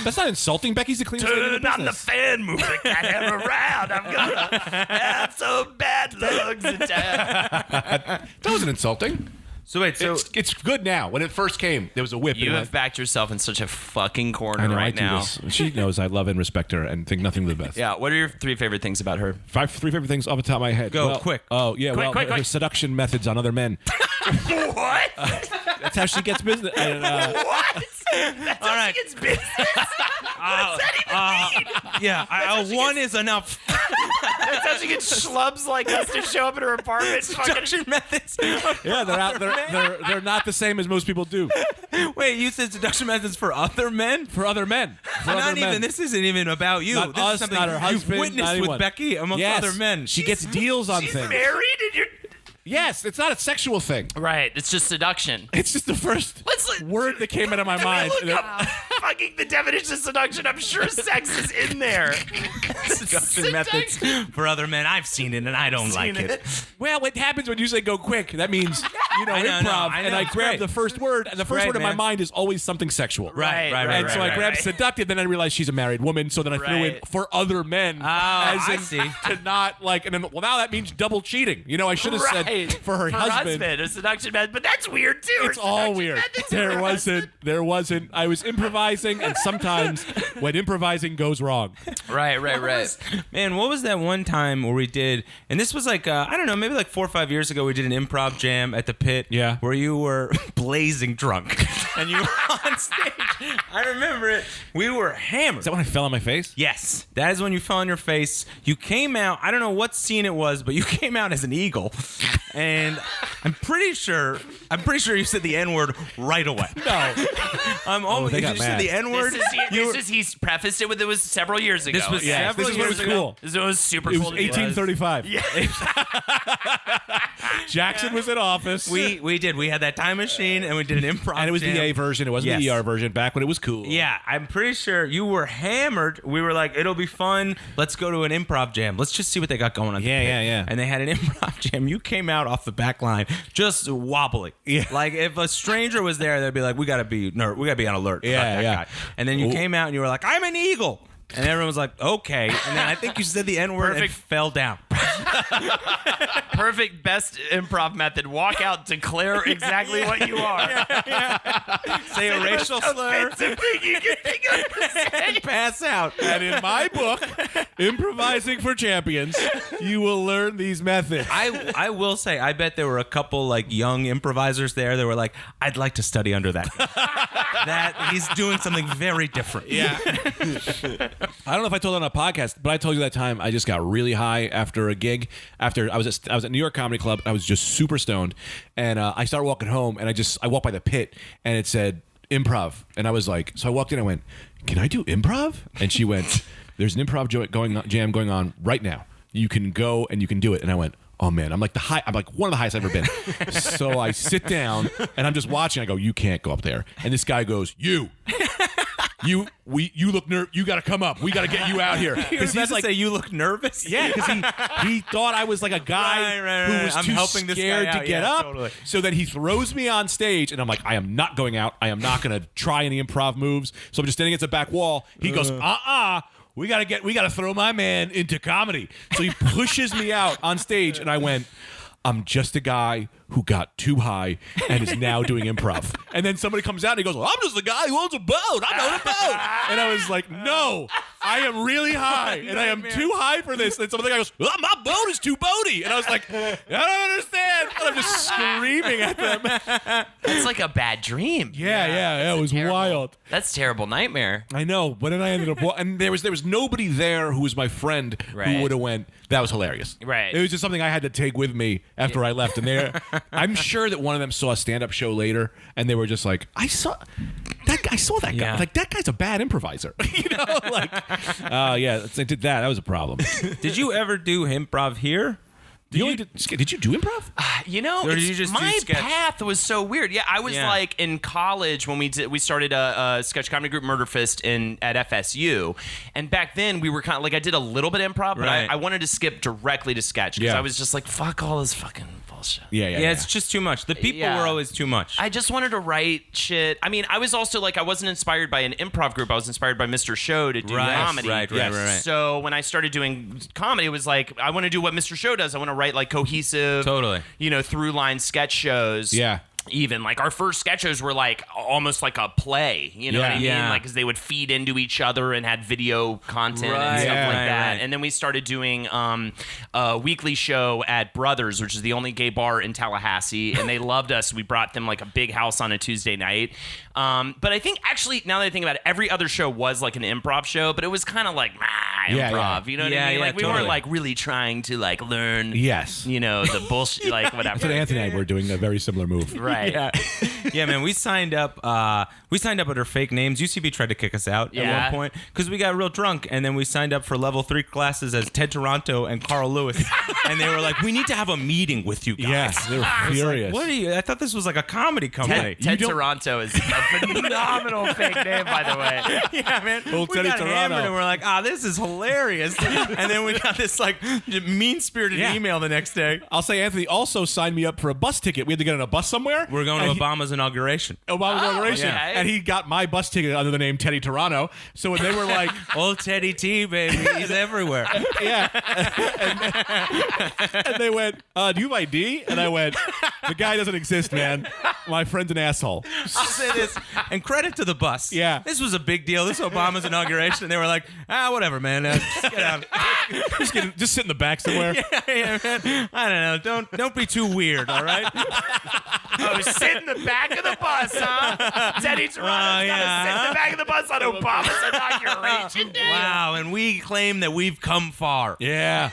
That's not insulting. Becky's the cleanest lady in the Turn on the business. fan, move the cat hair around. I'm gonna have some bad lugs in town. That wasn't insulting. So wait, It's good now. When it first came, there was a whip. You and have backed yourself in such a fucking corner I know, I right do now. this. She knows I love and respect her and think nothing of the best. Yeah. What are your 3 favorite things about her? 3 favorite things off the top of my head. Go, quick. Oh, yeah. Quick. Her seduction methods on other men. What? That's how she gets business. What? That's All how right. she gets business? What's that even mean? Yeah, one is enough. That's how she gets schlubs like us to show up at her apartment. Seduction methods. Yeah, they're out. They're not the same as most people do. Wait, you said seduction methods for other men? For other men. For other Not men. even. This isn't even about you. Not this us, is something not her husband, you've witnessed not with anyone. Becky amongst Yes. other men. She gets deals on She's things. married and you're... Yes, it's not a sexual thing. Right. It's just seduction. It's just the first word that came out of my mind. Look up fucking the definition of seduction. I'm sure sex is in there. Seduction methods for other men. I've seen it and I don't like it. Well, what happens when you say go quick? That means, I know, improv. I know, And I it's grab great. the first word, and the first great, word in my man. mind is always something sexual. Right. And so I grabbed seductive, then I realized she's a married woman, so then I threw in Right. for other men. I see. To not like, and then, well, now that means double cheating. You know, I should have said for her husband. A seduction method, but that's weird too. It's all weird. There wasn't. I was improvising, and sometimes when improvising goes wrong. Right. Man, what was that one time where we did, and this was like, I don't know, maybe like 4 or 5 years ago, we did an improv jam at the Pit. Yeah. Where you were blazing drunk. And you were on stage. I remember it. We were hammered. Is that when I fell on my face? Yes, that is when you fell on your face. You came out, I don't know what scene it was, but you came out as an eagle. And I'm pretty sure you said the N-word right away. No. I'm almost they you got said mad. the N-word. He's prefaced it with it was several years ago. This was This is when it's cool. This was super It cool. was to do this. 1835. Yeah. Jackson was in office. We did. We had that time machine and we did an improv and it was jam. the A version. It wasn't the Yes. ER version back when it was cool. Yeah, I'm pretty sure you were hammered. We were like, it'll be fun. Let's go to an improv jam. Let's just see what they got going on. Yeah. And they had an improv jam. You came out off the back line just wobbling. Yeah. Like if a stranger was there, they'd be like, we gotta be on alert. about Yeah, that yeah. guy. And then you came out and you were like, I'm an eagle. And everyone was like, okay. And then I think you said the N-word and Perfect. fell down. Perfect best improv method. Walk out, declare exactly what you are. Say a racial slur Offensive thing you can think of to say. and pass out. And in my book, Improvising for Champions, you will learn these methods. I will say, I bet there were a couple like young improvisers there that were like, I'd like to study under that guy. That he's doing something very different. Yeah. I don't know if I told it on a podcast, but I told you that time I just got really high after a gig. After I was at New York Comedy Club, I was just super stoned, and I started walking home, and I walked by the Pit, and it said improv, and I was like, so I walked in, I went, can I do improv? And she went, there's an improv jam going on right now. You can go and you can do it. And I went, oh man, I'm like one of the highest I've ever been. So I sit down and I'm just watching. I go, you can't go up there. And this guy goes, you look you got to come up. We got to get you out here. Because he's like, say you look nervous. Yeah, because he thought I was like a guy who was too scared to get up. Totally. So then he throws me on stage, and I'm like, I am not going out. I am not going to try any improv moves. So I'm just standing against the back wall. He goes, we gotta throw my man into comedy. So he pushes me out on stage, and I went, I'm just a guy who got too high and is now doing improv. And then somebody comes out and he goes, well, I'm just the guy who owns a boat. I own a boat. And I was like, no, I am really high and I am too high for this. And somebody goes, well, my boat is too boaty. And I was like, I don't understand. And I'm just screaming at them. That's like a bad dream. Yeah, it was wild. That's a terrible nightmare. I know, but then I ended up, and there was nobody there who was my friend who would have went, that was hilarious. Right. It was just something I had to take with me after I left. And I'm sure that one of them saw a stand-up show later, and they were just like, I saw that guy. Yeah. Like, that guy's a bad improviser. Like, I did that. That was a problem. Did you ever do improv here? Did you do improv? Or did you just my do sketch? path was so weird. Yeah, I was like in college when we started a sketch comedy group, Murder Fist, at FSU, and back then we were kind of like I did a little bit of improv, but I wanted to skip directly to sketch because I was just like, fuck all this fucking bullshit. Yeah, it's just too much. The people were always too much. I just wanted to write shit. I mean, I was also like, I wasn't inspired by an improv group. I was inspired by Mr. Show to do comedy. Right. So when I started doing comedy, it was like, I want to do what Mr. Show does. I want to write like cohesive, through line sketch shows. Yeah. Even like our first sketches were like almost like a play, you know what I mean? Like, because they would feed into each other and had video content and stuff like that. Right. And then we started doing a weekly show at Brothers, which is the only gay bar in Tallahassee, and they loved us. We brought them like a big house on a Tuesday night. But I think actually, now that I think about it, every other show was like an improv show, but it was kind of like improv. You know what I mean? Like we weren't like really trying to like learn. The bullshit, like whatever. That's what Anthony and I were doing a very similar move. Right. Yeah, man. We signed up under fake names. UCB tried to kick us out at one point because we got real drunk, and then we signed up for level 3 classes as Ted Toronto and Carl Lewis, and they were like, "We need to have a meeting with you guys." Yes, they were furious. Like, what are you? I thought this was like a comedy company. Ted Toronto is a phenomenal fake name, by the way. Yeah, man. Old we Teddy got Toronto. hammered and we're like, this is hilarious. And then we got this like mean-spirited email the next day. I'll say Anthony also signed me up for a bus ticket. We had to get on a bus somewhere. We're going to Obama's inauguration. And he got my bus ticket under the name Teddy Toronto. So when they were like, old Teddy T, baby, he's everywhere. And they went, do you have ID? And I went, the guy doesn't exist, man. My friend's an asshole. I'll say this, and credit to the bus. Yeah. This was a big deal. This Obama's inauguration. And they were like, whatever, man. Just get out. Just sit in the back somewhere. Yeah, man. I don't know. Don't be too weird, all right? Oh, sit in the back of the bus, huh? Teddy Toronto's gotta sit in the back of the bus on Obama's inauguration day. Wow, and we claim that we've come far. Yeah.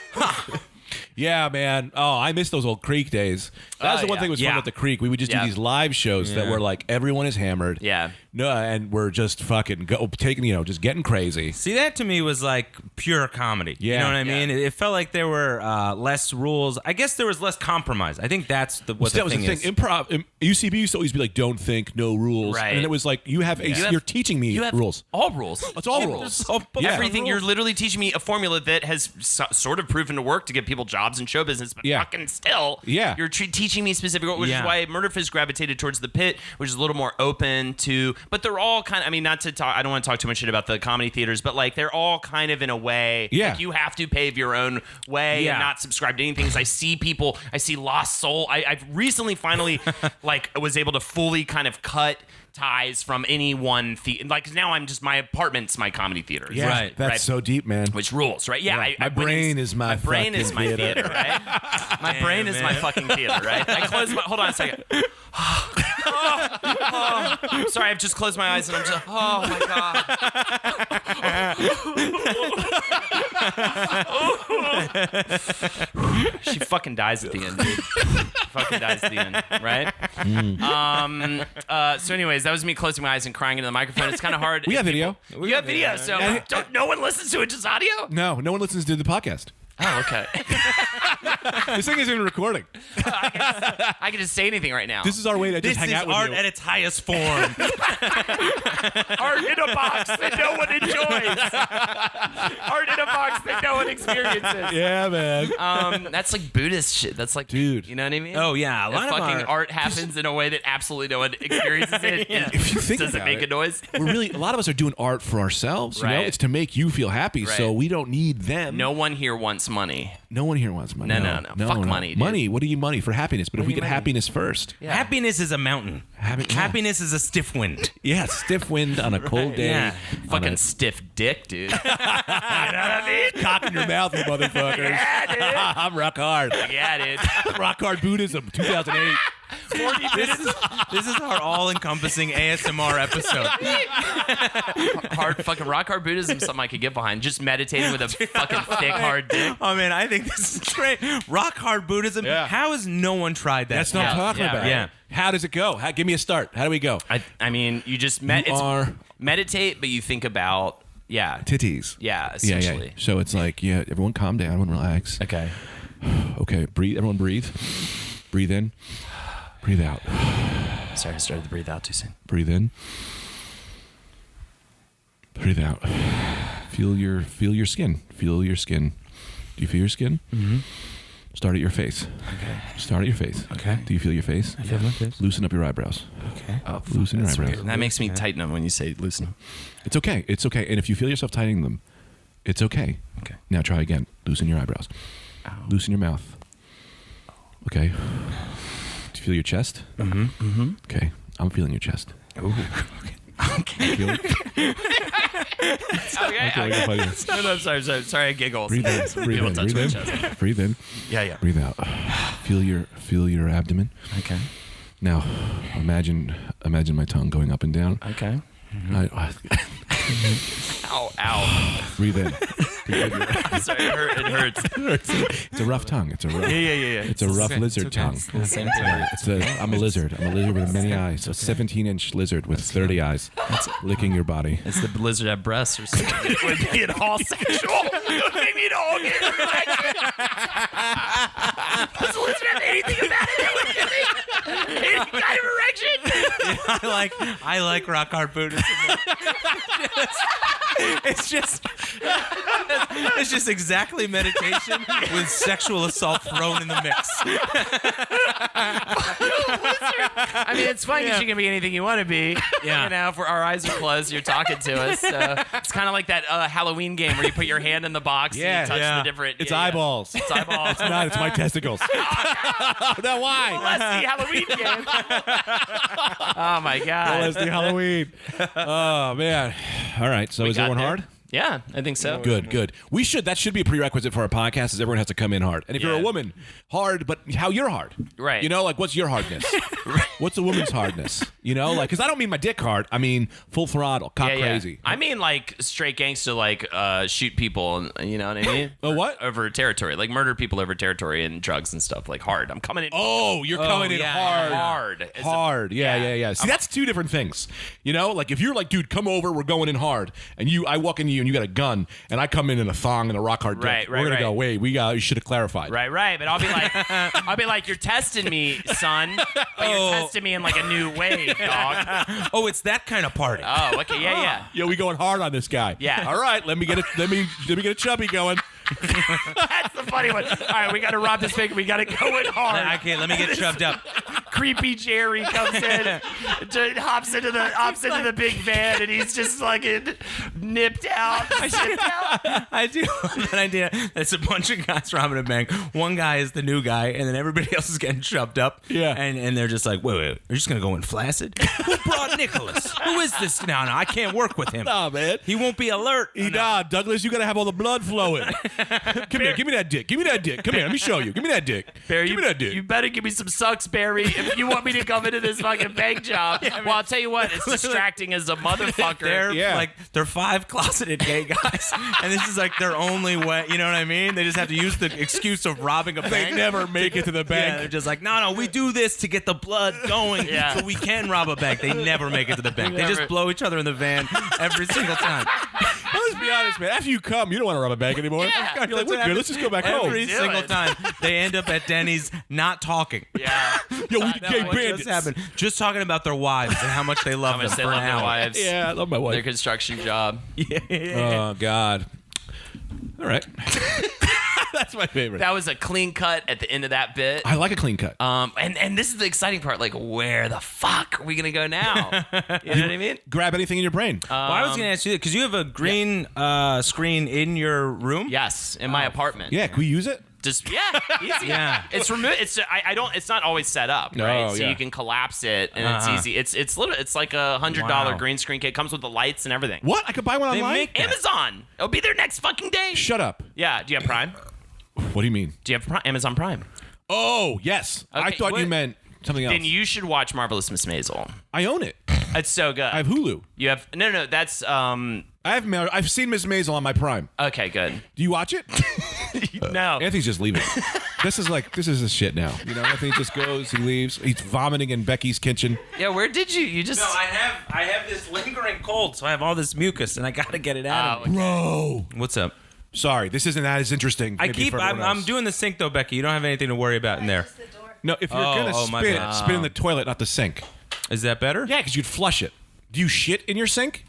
Yeah, man. Oh, I miss those old Creek days. That was the one thing that was fun at the Creek. We would just do these live shows that were like everyone is hammered. Yeah. No, and we're just fucking just getting crazy. See, that to me was like pure comedy. Yeah. You know what I mean? It felt like there were less rules. I guess there was less compromise. I think that's the thing is. Improv, UCB used to always be like, don't think, no rules. Right. And it was like, you're teaching me rules. All rules. It's all rules. Everything. You're literally teaching me a formula that has sort of proven to work to get people jobs in show business, but fucking still, you're teaching me specific, which is why Murder Fist gravitated towards the Pit, which is a little more open to, but they're all kind of, I mean, not to talk, I don't want to talk too much shit about the comedy theaters, but like they're all kind of in a way, like you have to pave your own way and not subscribe to anything. Because I see Lost Soul. I've recently finally like was able to fully kind of cut ties from any one theater. Like now my apartment's my comedy theater. Yeah, right. That's so deep, man. Which rules, right? Yeah. My brain is my theater, right? My brain is my fucking theater, right? I close my, hold on a second. Sorry, I've just closed my eyes and I'm just, oh my God. She fucking dies at the end, dude. Fucking dies at the end, right? So anyways, that was me closing my eyes and crying into the microphone. It's kind of hard. We have video. You have video, so no one listens to it, just audio? No one listens to the podcast. Oh, okay. This thing isn't even recording. I can just say anything right now. This is our way to just hang out with you. This is art at its highest form. Art in a box that no one enjoys. Art in a box that no one experiences. Yeah, man. That's like Buddhist shit. That's like, dude. You know what I mean? Oh yeah, a lot of fucking art happens in a way that absolutely no one experiences it. If you think does it make a noise? A lot of us are doing art for ourselves. You know, it's to make you feel happy. Right. So we don't need them. No one here wants money. No one here wants money. No. Fuck money, dude. Money. What do you money for happiness? But if we get happiness first, happiness is a mountain. Happiness is a stiff wind. Yeah, stiff wind on a cold day. Yeah. Fucking stiff dick, dude. You know what I mean? Cock in your mouth, you motherfuckers. Yeah, dude. I'm rock hard. Yeah, dude. Rock hard Buddhism, 2008. 40 minutes. This is our all-encompassing ASMR episode. Fucking rock hard Buddhism, something I could get behind. Just meditating with a fucking thick hard dick. Oh man, I think this is great. Rock hard Buddhism. Yeah. How has no one tried that? That's what I'm talking about. Yeah. How does it go? Give me a start. How do we go? I mean, you just meditate, but you think about titties. Yeah, essentially. Yeah. So it's like, everyone calm down, everyone relax. Okay. Okay, breathe. Everyone breathe. Breathe in. Breathe out. Sorry, I started to breathe out too soon. Breathe in. Breathe out. Feel your skin. Feel your skin. Do you feel your skin? Mm-hmm. Start at your face. Okay. Start at your face. Okay. Do you feel your face? I feel my face. Loosen up your eyebrows. Okay. Loosen your eyebrows. Weird. That makes me tighten them when you say loosen them. It's okay. It's okay. And if you feel yourself tightening them, it's okay. Okay. Now try again. Loosen your eyebrows. Ow. Loosen your mouth. Okay. Do you feel your chest? Mm-hmm. Mm-hmm. Okay. I'm feeling your chest. Ooh. Okay. Feel it? Okay. No, sorry, I giggle. Breathe in. Breathe in. Breathe in. Breathe in. Yeah. Breathe out. Feel your abdomen. Okay. Now, imagine my tongue going up and down. Okay. Ow. Breathe in. Sorry, it hurts. It's a rough tongue. It's a rough. Yeah. It's a rough lizard tongue. Same thing. I'm a lizard. I'm a lizard with many eyes. A 17-inch lizard with 30 eyes, licking your body. It's the lizard at breasts or something. It would be an all sexual. Maybe an all gay erection. Does the lizard have anything about it? Any kind of erection? I like rock hard Buddhism. It's just exactly meditation with sexual assault thrown in the mix. I mean, it's fun because you can be anything you want to be. Yeah. You know, if our eyes are closed, you're talking to us. So it's kind of like that Halloween game where you put your hand in the box and you touch the different. It's eyeballs. It's eyeballs. It's not. It's my testicles. No, why? Leslie Halloween game. Oh my God. Leslie Halloween. Oh man. All right. So is everyone hard? Yeah, I think so. Good. That should be a prerequisite for our podcast is everyone has to come in hard. And if you're a woman, hard, but how you're hard. Right. You know, like what's your hardness? What's a woman's hardness? You know, like, because I don't mean my dick hard. I mean full throttle, cock crazy. I mean like straight gangster, like shoot people, you know what I mean? What? Over territory, like murder people over territory and drugs and stuff, like hard. I'm coming in. Oh, you're coming in hard. Hard. Yeah. See, that's two different things. You know, like if you're like, dude, come over, we're going in hard, and I walk into you and you got a gun, and I come in a thong and a rock hard dick. Right. We're gonna go, wait, you should have clarified. Right. But I'll be like, you're testing me, son, but you're testing me in like a new way, dog. Oh, it's that kind of party. Oh, okay, yeah. Yo, we going hard on this guy. Yeah. All right, let me get a chubby going. That's the funny one. All right, we got to rob this bank. We got to go in hard. Okay, let me get shoved up. Creepy Jerry comes in, hops into the big van, and he's just like nipped out. I do love that idea. It's a bunch of guys robbing a bank. One guy is the new guy, and then everybody else is getting shoved up. Yeah. And they're just like, wait, you're just going to go in flaccid? Who brought Nicholas? Who is this? No, I can't work with him. Nah, man. He won't be alert. Nah, Douglas, you got to have all the blood flowing. Come here, give me that dick. Come here, let me show you. Give me that dick. Barry, give me that dick. You better give me some sucks, Barry. if you want me to come into this fucking bank job, well, I'll tell you what, it's distracting as a motherfucker. They're 5 closeted gay guys, and this is like their only way. You know what I mean? They just have to use the excuse of robbing a bank. They never make it to the bank. Yeah, they're just like, no, we do this to get the blood going, so we can rob a bank. They never make it to the bank. They just blow each other in the van every single time. Let's be honest, man. After you come, you don't want to rob a bank anymore. Yeah. You're like, we're good. Let's just go back home. Every single time they end up at Denny's not talking. Yeah. Yo, we gay bandits. Just happened. Just talking about their wives and how much they love them for an hour. Their wives. Yeah, I love my wife. Their construction job. Oh, God. All right. That's my favorite. That was a clean cut at the end of that bit. I like a clean cut. And this is the exciting part. Like, where the fuck are we gonna go now? You know what I mean? Grab anything in your brain. Well, I was gonna ask you because you have a green screen in your room. Yes, in my apartment. Yeah, can we use it? Just easy. Yeah. It's removed. It's not always set up, right? So you can collapse it and it's easy. It's like a $100 green screen kit. It comes with the lights and everything. What? I could buy one online? Amazon. It'll be there next fucking day. Shut up. Yeah. Do you have Prime? What do you mean? Do you have Amazon Prime? Oh, yes. Okay, I thought you meant something else. Then you should watch Marvelous Miss Maisel. I own it. It's so good. I have Hulu. You have no. That's I've seen Miss Maisel on my Prime. okay. Good. Do you watch it? No. Anthony's just leaving. This is his shit now. You know, Anthony just goes, he leaves. He's vomiting in Becky's kitchen. Yeah. Where did you? You just. No, I have this lingering cold, so I have all this mucus, and I gotta get it out of me. Bro. What's up? Sorry, this isn't as interesting. I'm doing the sink though, Becky. You don't have anything to worry about in there. No, if you're gonna spin in the toilet, not the sink. Is that better? Yeah, because you'd flush it. Do you shit in your sink?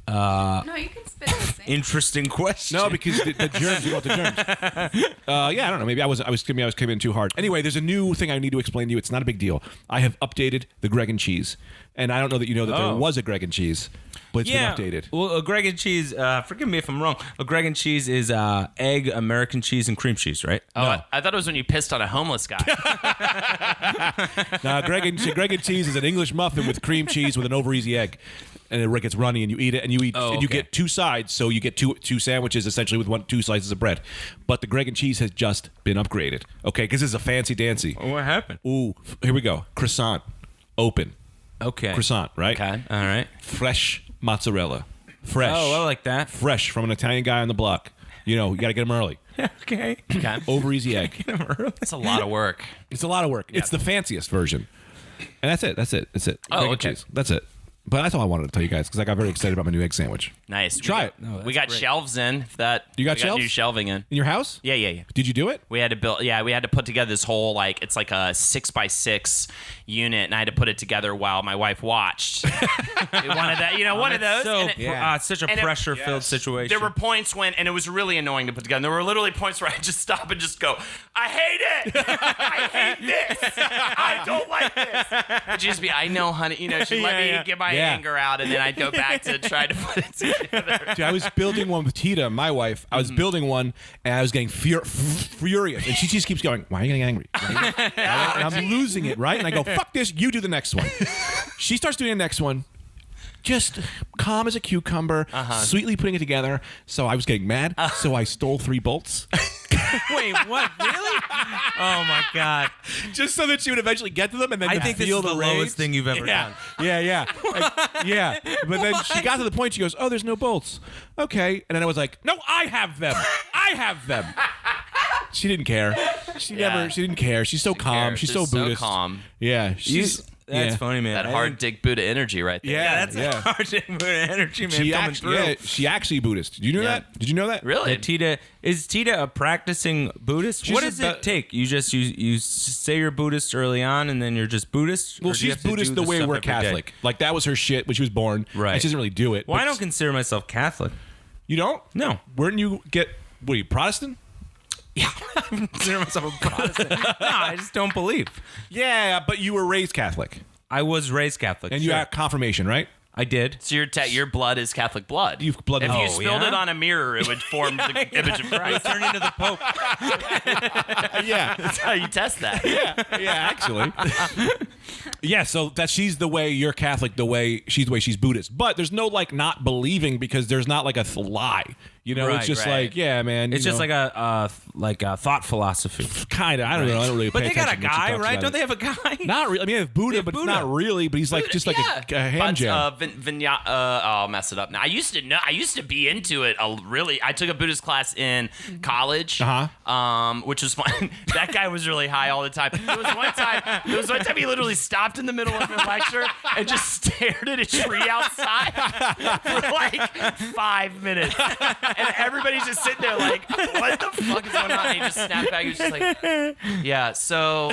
No, you can spit in the sink. Interesting question. No, because the germs. You want the germs? Yeah, I don't know. Maybe I was coming in too hard. Anyway, there's a new thing I need to explain to you. It's not a big deal. I have updated the Greg and Cheese, and I don't know that you know that there was a Greg and Cheese, but it's been updated. Well, a Greg and Cheese. Forgive me if I'm wrong. A Greg and Cheese is egg, American cheese, and cream cheese, right? Oh, no. I thought it was when you pissed on a homeless guy. Now, Greg and Cheese is an English muffin with cream cheese with an over easy egg. And it gets runny, and you eat it, and you get 2 sides, so you get two sandwiches essentially with 2 slices of bread. But the Greg and Cheese has just been upgraded, okay? Because this is a fancy dancy. What happened? Ooh, here we go. Croissant, open. Okay. Croissant, right? Okay. All right. Fresh mozzarella, fresh. Oh, I like that. Fresh from an Italian guy on the block. You know, you got to get them early. Okay. Over easy egg. It's a lot of work. It's a lot of work. It's the fanciest version, and that's it. Oh, Greg and okay. Cheese. That's it. But that's all I wanted to tell you guys because I got very excited about my new egg sandwich. Nice. Try it. We got shelves in. If that You got we shelves? new shelving in. In your house? Yeah. Did you do it? We had to build. Yeah, we had to put together this whole it's like a 6x6 unit, and I had to put it together while my wife watched. We wanted that, one of those. So and it's such a pressure-filled situation. There were points when, and it was really annoying to put together. There were literally points where I just stop and just go, I hate it. I hate this. I don't like this. But she'd just be, I know, honey. She'd let me get my anger out, and then I'd go back to try to put it together. Dude, I was building one with Tita, my wife. I was building one, and I was getting furious. And she just keeps going, why are you getting angry? And I'm losing it, right? And I go, fuck this, you do the next one. She starts doing the next one. Just calm as a cucumber, sweetly putting it together. So I was getting mad, so I stole 3 bolts. Wait, what? Really? Oh my God! Just so that she would eventually get to them, and then I think this is the lowest thing you've ever done. Yeah. Yeah. But then she got to the point. She goes, "Oh, there's no bolts." Okay, and then I was like, "No, I have them. I have them." She didn't care. She didn't care. She's so calm. She's so Buddhist. So calm. Yeah, That's funny, man. That hard dick Buddha energy right there. Yeah, that's hard dick Buddha energy, man, coming through. Yeah, she actually Buddhist. Did you know that? Did you know that? Really? Is Tita a practicing Buddhist? What does it take? You just you say you're Buddhist early on, and then you're just Buddhist. Well, she's Buddhist the way we're Catholic. Like that was her shit when she was born. Right. And she doesn't really do it. Well, I don't consider myself Catholic. You don't? No. Weren't you what are you, Protestant? Yeah, I consider myself a Protestant. No, I just don't believe. Yeah, but you were raised Catholic. I was raised Catholic. And you had confirmation, right? I did. So your blood is Catholic blood. You've blood. If you spilled it on a mirror, it would form the image of Christ. Turn into the Pope. Yeah. That's how you test that. Yeah, actually. Yeah, so that she's the way you're Catholic, she's Buddhist. But there's no not believing because there's not a lie. You know, it's just like, yeah, man. It's just like a thought philosophy. Kind of. I don't know. I don't really. But pay they got a attention when she guy, talks right? about Don't it. they have a guy? Not really. I mean, they have Buddha, but it's not really. But he's like just like a ham jam. I'll mess it up now. I used to be into it. I took a Buddhist class in college, which was fun. That guy was really high all the time. There was one time he literally stopped in the middle of the lecture and just stared at a tree outside for like 5 minutes, and everybody's just sitting there like, what the fuck is going on? And he just snapped back. He was just like, yeah. So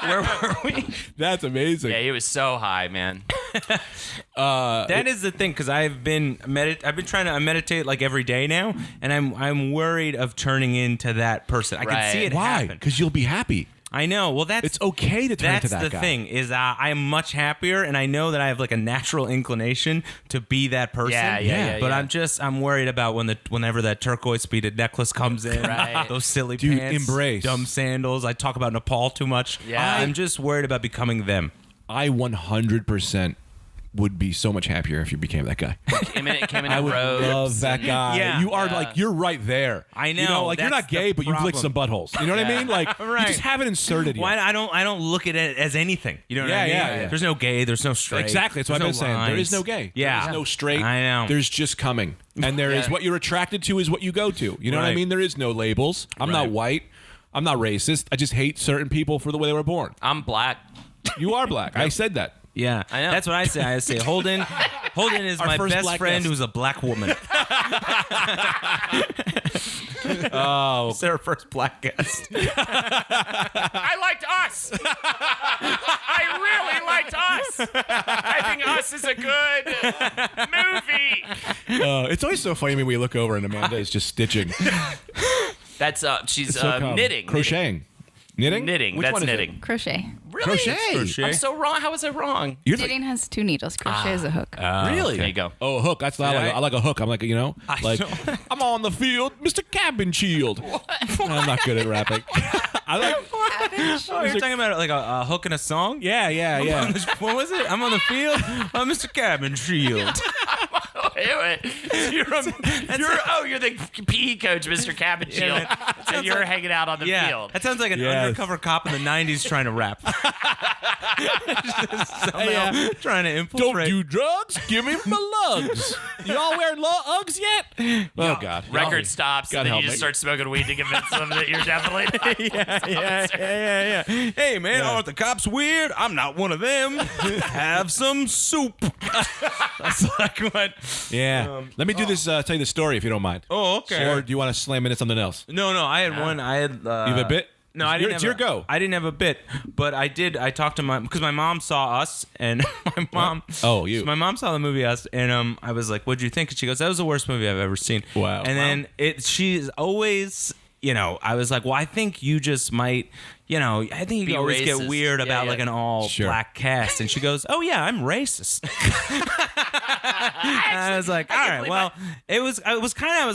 where were we? That's amazing. Yeah, he was so high, man. That is the thing, because I've been trying to meditate like every day now, and I'm worried of turning into that person. I can see it happen. Why? Because you'll be happy. I know. Well, it's okay to turn into that guy. That's the thing is I'm much happier, and I know that I have like a natural inclination to be that person. Yeah. But I'm worried about whenever that turquoise beaded necklace comes in, those silly pants, embrace dumb sandals. I talk about Nepal too much. Yeah. I'm just worried about becoming them. I 100% would be so much happier if you became that guy. Came in I would robes love that guy. Yeah. You are like, you're right there. I know. You know, like you're not gay, but you've licked some buttholes. You know what I mean? Like you just haven't inserted yet. Why I don't look at it as anything. You know what I mean? Yeah. There's no gay. There's no straight. Exactly. That's what I've been saying. There is no gay. Yeah. There's no straight. I know. There's just coming. And there is what you're attracted to is what you go to. You know what I mean? There is no labels. I'm not white. I'm not racist. I just hate certain people for the way they were born. I'm black. You are black. I said that. Yeah, I know. That's what I say. I say Holden is my first best black friend guest. who's a black woman. It's our first black guest. I liked Us. I really liked Us. I think Us is a good movie. It's always so funny when we look over and Amanda is just stitching. That's she's So knitting. Crocheting. Knitting? Knitting. Which That's one is Crochet. knitting. Really? Crochet. I'm so wrong. How was I wrong? You're Knitting has 2 needles. Crochet is a hook. really? There you go. Oh, a hook. That's I like a hook. I'm like, you know, like I'm on the field, Mr. Cabin Shield. I'm not good at rapping. I like. Oh, you're talking about like a hook in a song? Yeah. What was it? I'm on the field. I'm Mr. Cabin Shield. Wait. You're the PE coach, Mr. Cabin Shield, and you're hanging out on the field. That sounds like an undercover cop in the 90s trying to rap. Somehow trying to infiltrate. Don't do drugs. Give me my lugs. Y'all wearing Uggs yet? Oh God. Record stops, God and then help you just me. start smoking weed to convince them that you're definitely. Yeah. Hey, man, aren't the cops weird? I'm not one of them. Have some soup. That's like what. Yeah. Let me do this. Tell you the story if you don't mind. Oh, okay. Or do you want to slam into something else? No, I had one. I had. You have a bit? No, I didn't. It's your go. I didn't have a bit, but I did. I talked to because my mom saw Us, and my mom. Oh, you. So my mom saw the movie Us, and I was like, "What'd you think?" And she goes, "That was the worst movie I've ever seen." Wow. And then she's always, I was like, "Well, I think you just might." I think you always get racist. weird about Yeah. like an all black cast. And she goes, "Oh yeah, I'm racist." And I was like, "All right, well, I was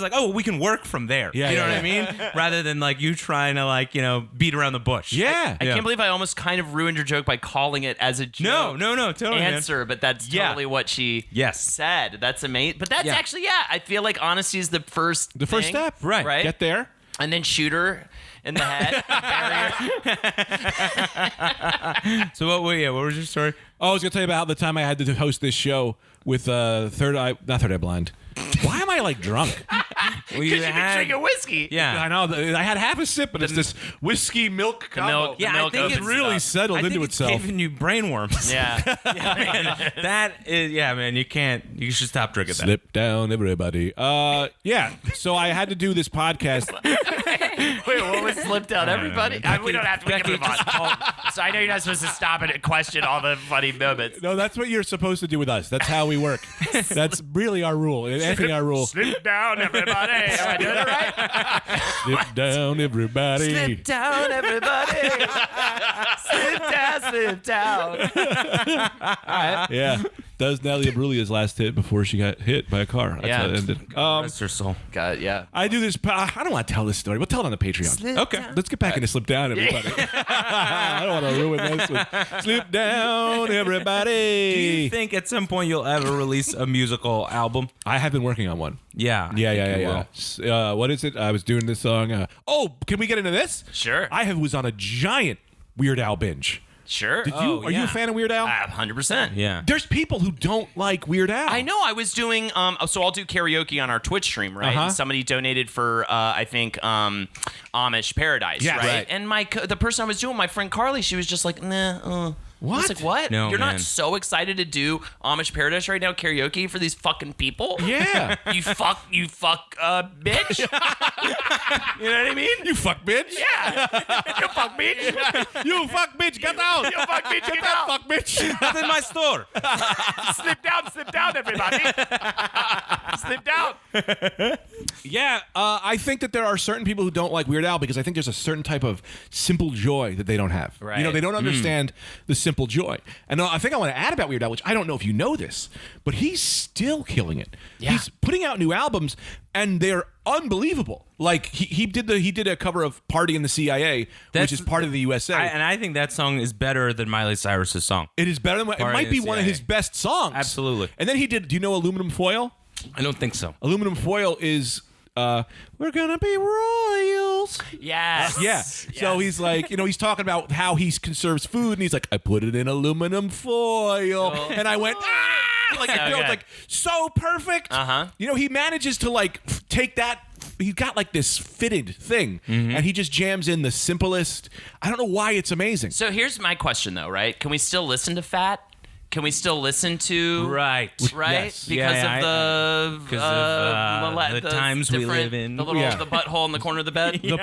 like, oh, we can work from there." Yeah, you know yeah, what I mean? Rather than like you trying to like, beat around the bush. Yeah. I can't believe I almost kind of ruined your joke by calling it as a joke. No, totally. Answer, but that's totally what she said. That's amazing. But that's actually, I feel like honesty is the first First step. Right. Get there. And then shoot her in the head. So what was your story? Oh, I was gonna tell you about the time I had to host this show with not Third Eye Blind. Why am I like drunk? Because you've been drinking whiskey. Yeah. I know. I had half a sip, but it's this whiskey milk combo. The milk I think opens it's really up. settled I think into it's itself. giving you brain worms. Yeah. That is, man, you should stop drinking that. Slip down, everybody. Yeah. So I had to do this podcast. Wait, what was slipped out, everybody? We don't have to. We can move on. So I know you're not supposed to stop and question all the funny moments. No, that's what you're supposed to do with us. That's how we work. That's really our rule. Anthony, our rule. Slip down, everybody. Am I doing it right? Slip down, everybody. Slip down, everybody. Slip down, slip down. Yeah. That was Natalie Imbruglia's last hit before she got hit by a car. That's how it ended. Rest her soul. God, yeah. I do this. I don't want to tell this story. We'll tell it on the Patreon. Okay. Let's get back into Slip Down, everybody. I don't want to ruin this one. Slip Down, everybody. Do you think at some point you'll ever release a musical album? I have been working on one. Yeah. Yeah. What is it? I was doing this song. Can we get into this? Sure. I was on a giant Weird Al binge. Sure. Are you a fan of Weird Al? 100%. Yeah. There's people who don't like Weird Al. I know. I was doing so I'll do karaoke on our Twitch stream, right? And somebody donated for I think Amish Paradise, right? And the person I was doing, my friend Carly, she was just like, nah. What? I was like, what? No, You're man. not so excited to do Amish Paradise right now, karaoke for these fucking people? Yeah. You fuck, bitch. You know what I mean? You fuck bitch. Yeah. You fuck, bitch. You fuck bitch. Get out. You fuck, bitch. Get out. out. Fuck bitch. Not in my store. Slip down, everybody. Slip down. Yeah, I think that there are certain people who don't like Weird Al because I think there's a certain type of simple joy that they don't have. Right. You know, they don't understand the simple joy. And I think I want to add about Weird Al, which I don't know if you know this, but he's still killing it. Yeah. He's putting out new albums, and they're unbelievable. Like he did a cover of "Party in the CIA," which is part of the USA. And I think that song is better than Miley Cyrus's song. It is better than it Party might in be the one of CIA. his best songs. Absolutely. And then he did. Do you know Aluminum Foil? I don't think so. Aluminum Foil is. We're gonna be royals. Yes. Yeah. So he's like, he's talking about how he conserves food, and he's like, I put it in aluminum foil, and I went, like So it feels good. like so perfect. He manages to like take that. He's got like this fitted thing, and he just jams in the simplest. I don't know why it's amazing. So here's my question, though, right? Can we still listen to Fat? Can we still listen to Right? Yes. Because of the times we different- live in. the butthole in the corner of the bed. The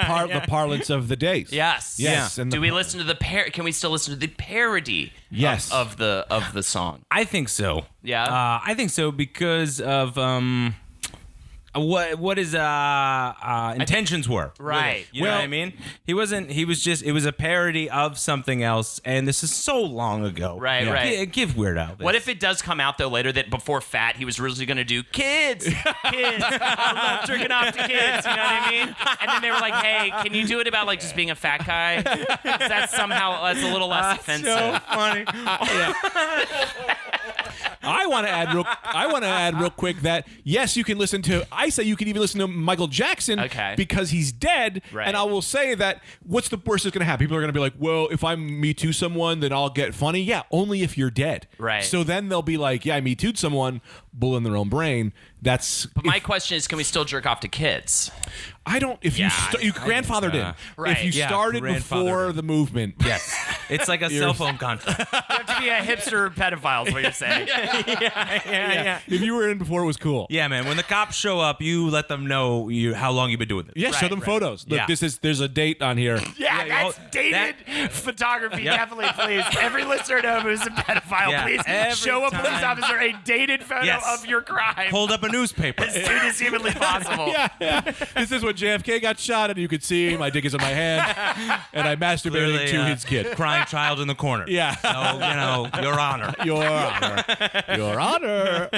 parlance of the days. Yes. Yes. And Do we listen to the Can we still listen to the parody? Yes. Of the song. I think so. Yeah? I think so because of what his intentions were. Right. You know what I mean? It was a parody of something else, and this is so long ago. Right, Yeah. right. Give Weird Al this. What if it does come out, though, later that before Fat, he was really going to do kids, I love jerking off to kids, you know what I mean? And then they were like, hey, can you do it about, like, just being a fat guy? 'Cause that's a little less offensive. so funny? I want to add real quick that yes, you can listen to. I say you can even listen to Michael Jackson, because he's dead. Right. And I will say that what's the worst that's going to happen? People are going to be like, well, if I Me Too someone, then I'll get funny. Yeah, only if you're dead. Right. So then they'll be like, yeah, I Me Too'd someone, bull in their own brain. But my question is, can we still jerk off to kids? I don't. If you grandfathered in, Right. if you started before the movement, Yes. It's like a cell phone contract. You have to be a hipster pedophile is what you're saying. Yeah. if you were in before it was cool. Yeah, man. When the cops show up, you let them know how long you've been doing this. Yeah, show them photos. Look, Yeah. there's a date on here. Yeah, that's dated photography. Definitely, please. Every listener know who's a pedophile, please every show a police time. officer a dated photo Yes. of your crime Hold up a newspaper. as soon as humanly possible. Yeah. This is when JFK got shot, and you could see my dick is in my hand, and I masturbated Clearly, to his kid. Crying child in the corner. Yeah. So, Your Honor. Your Honor. Your Honor.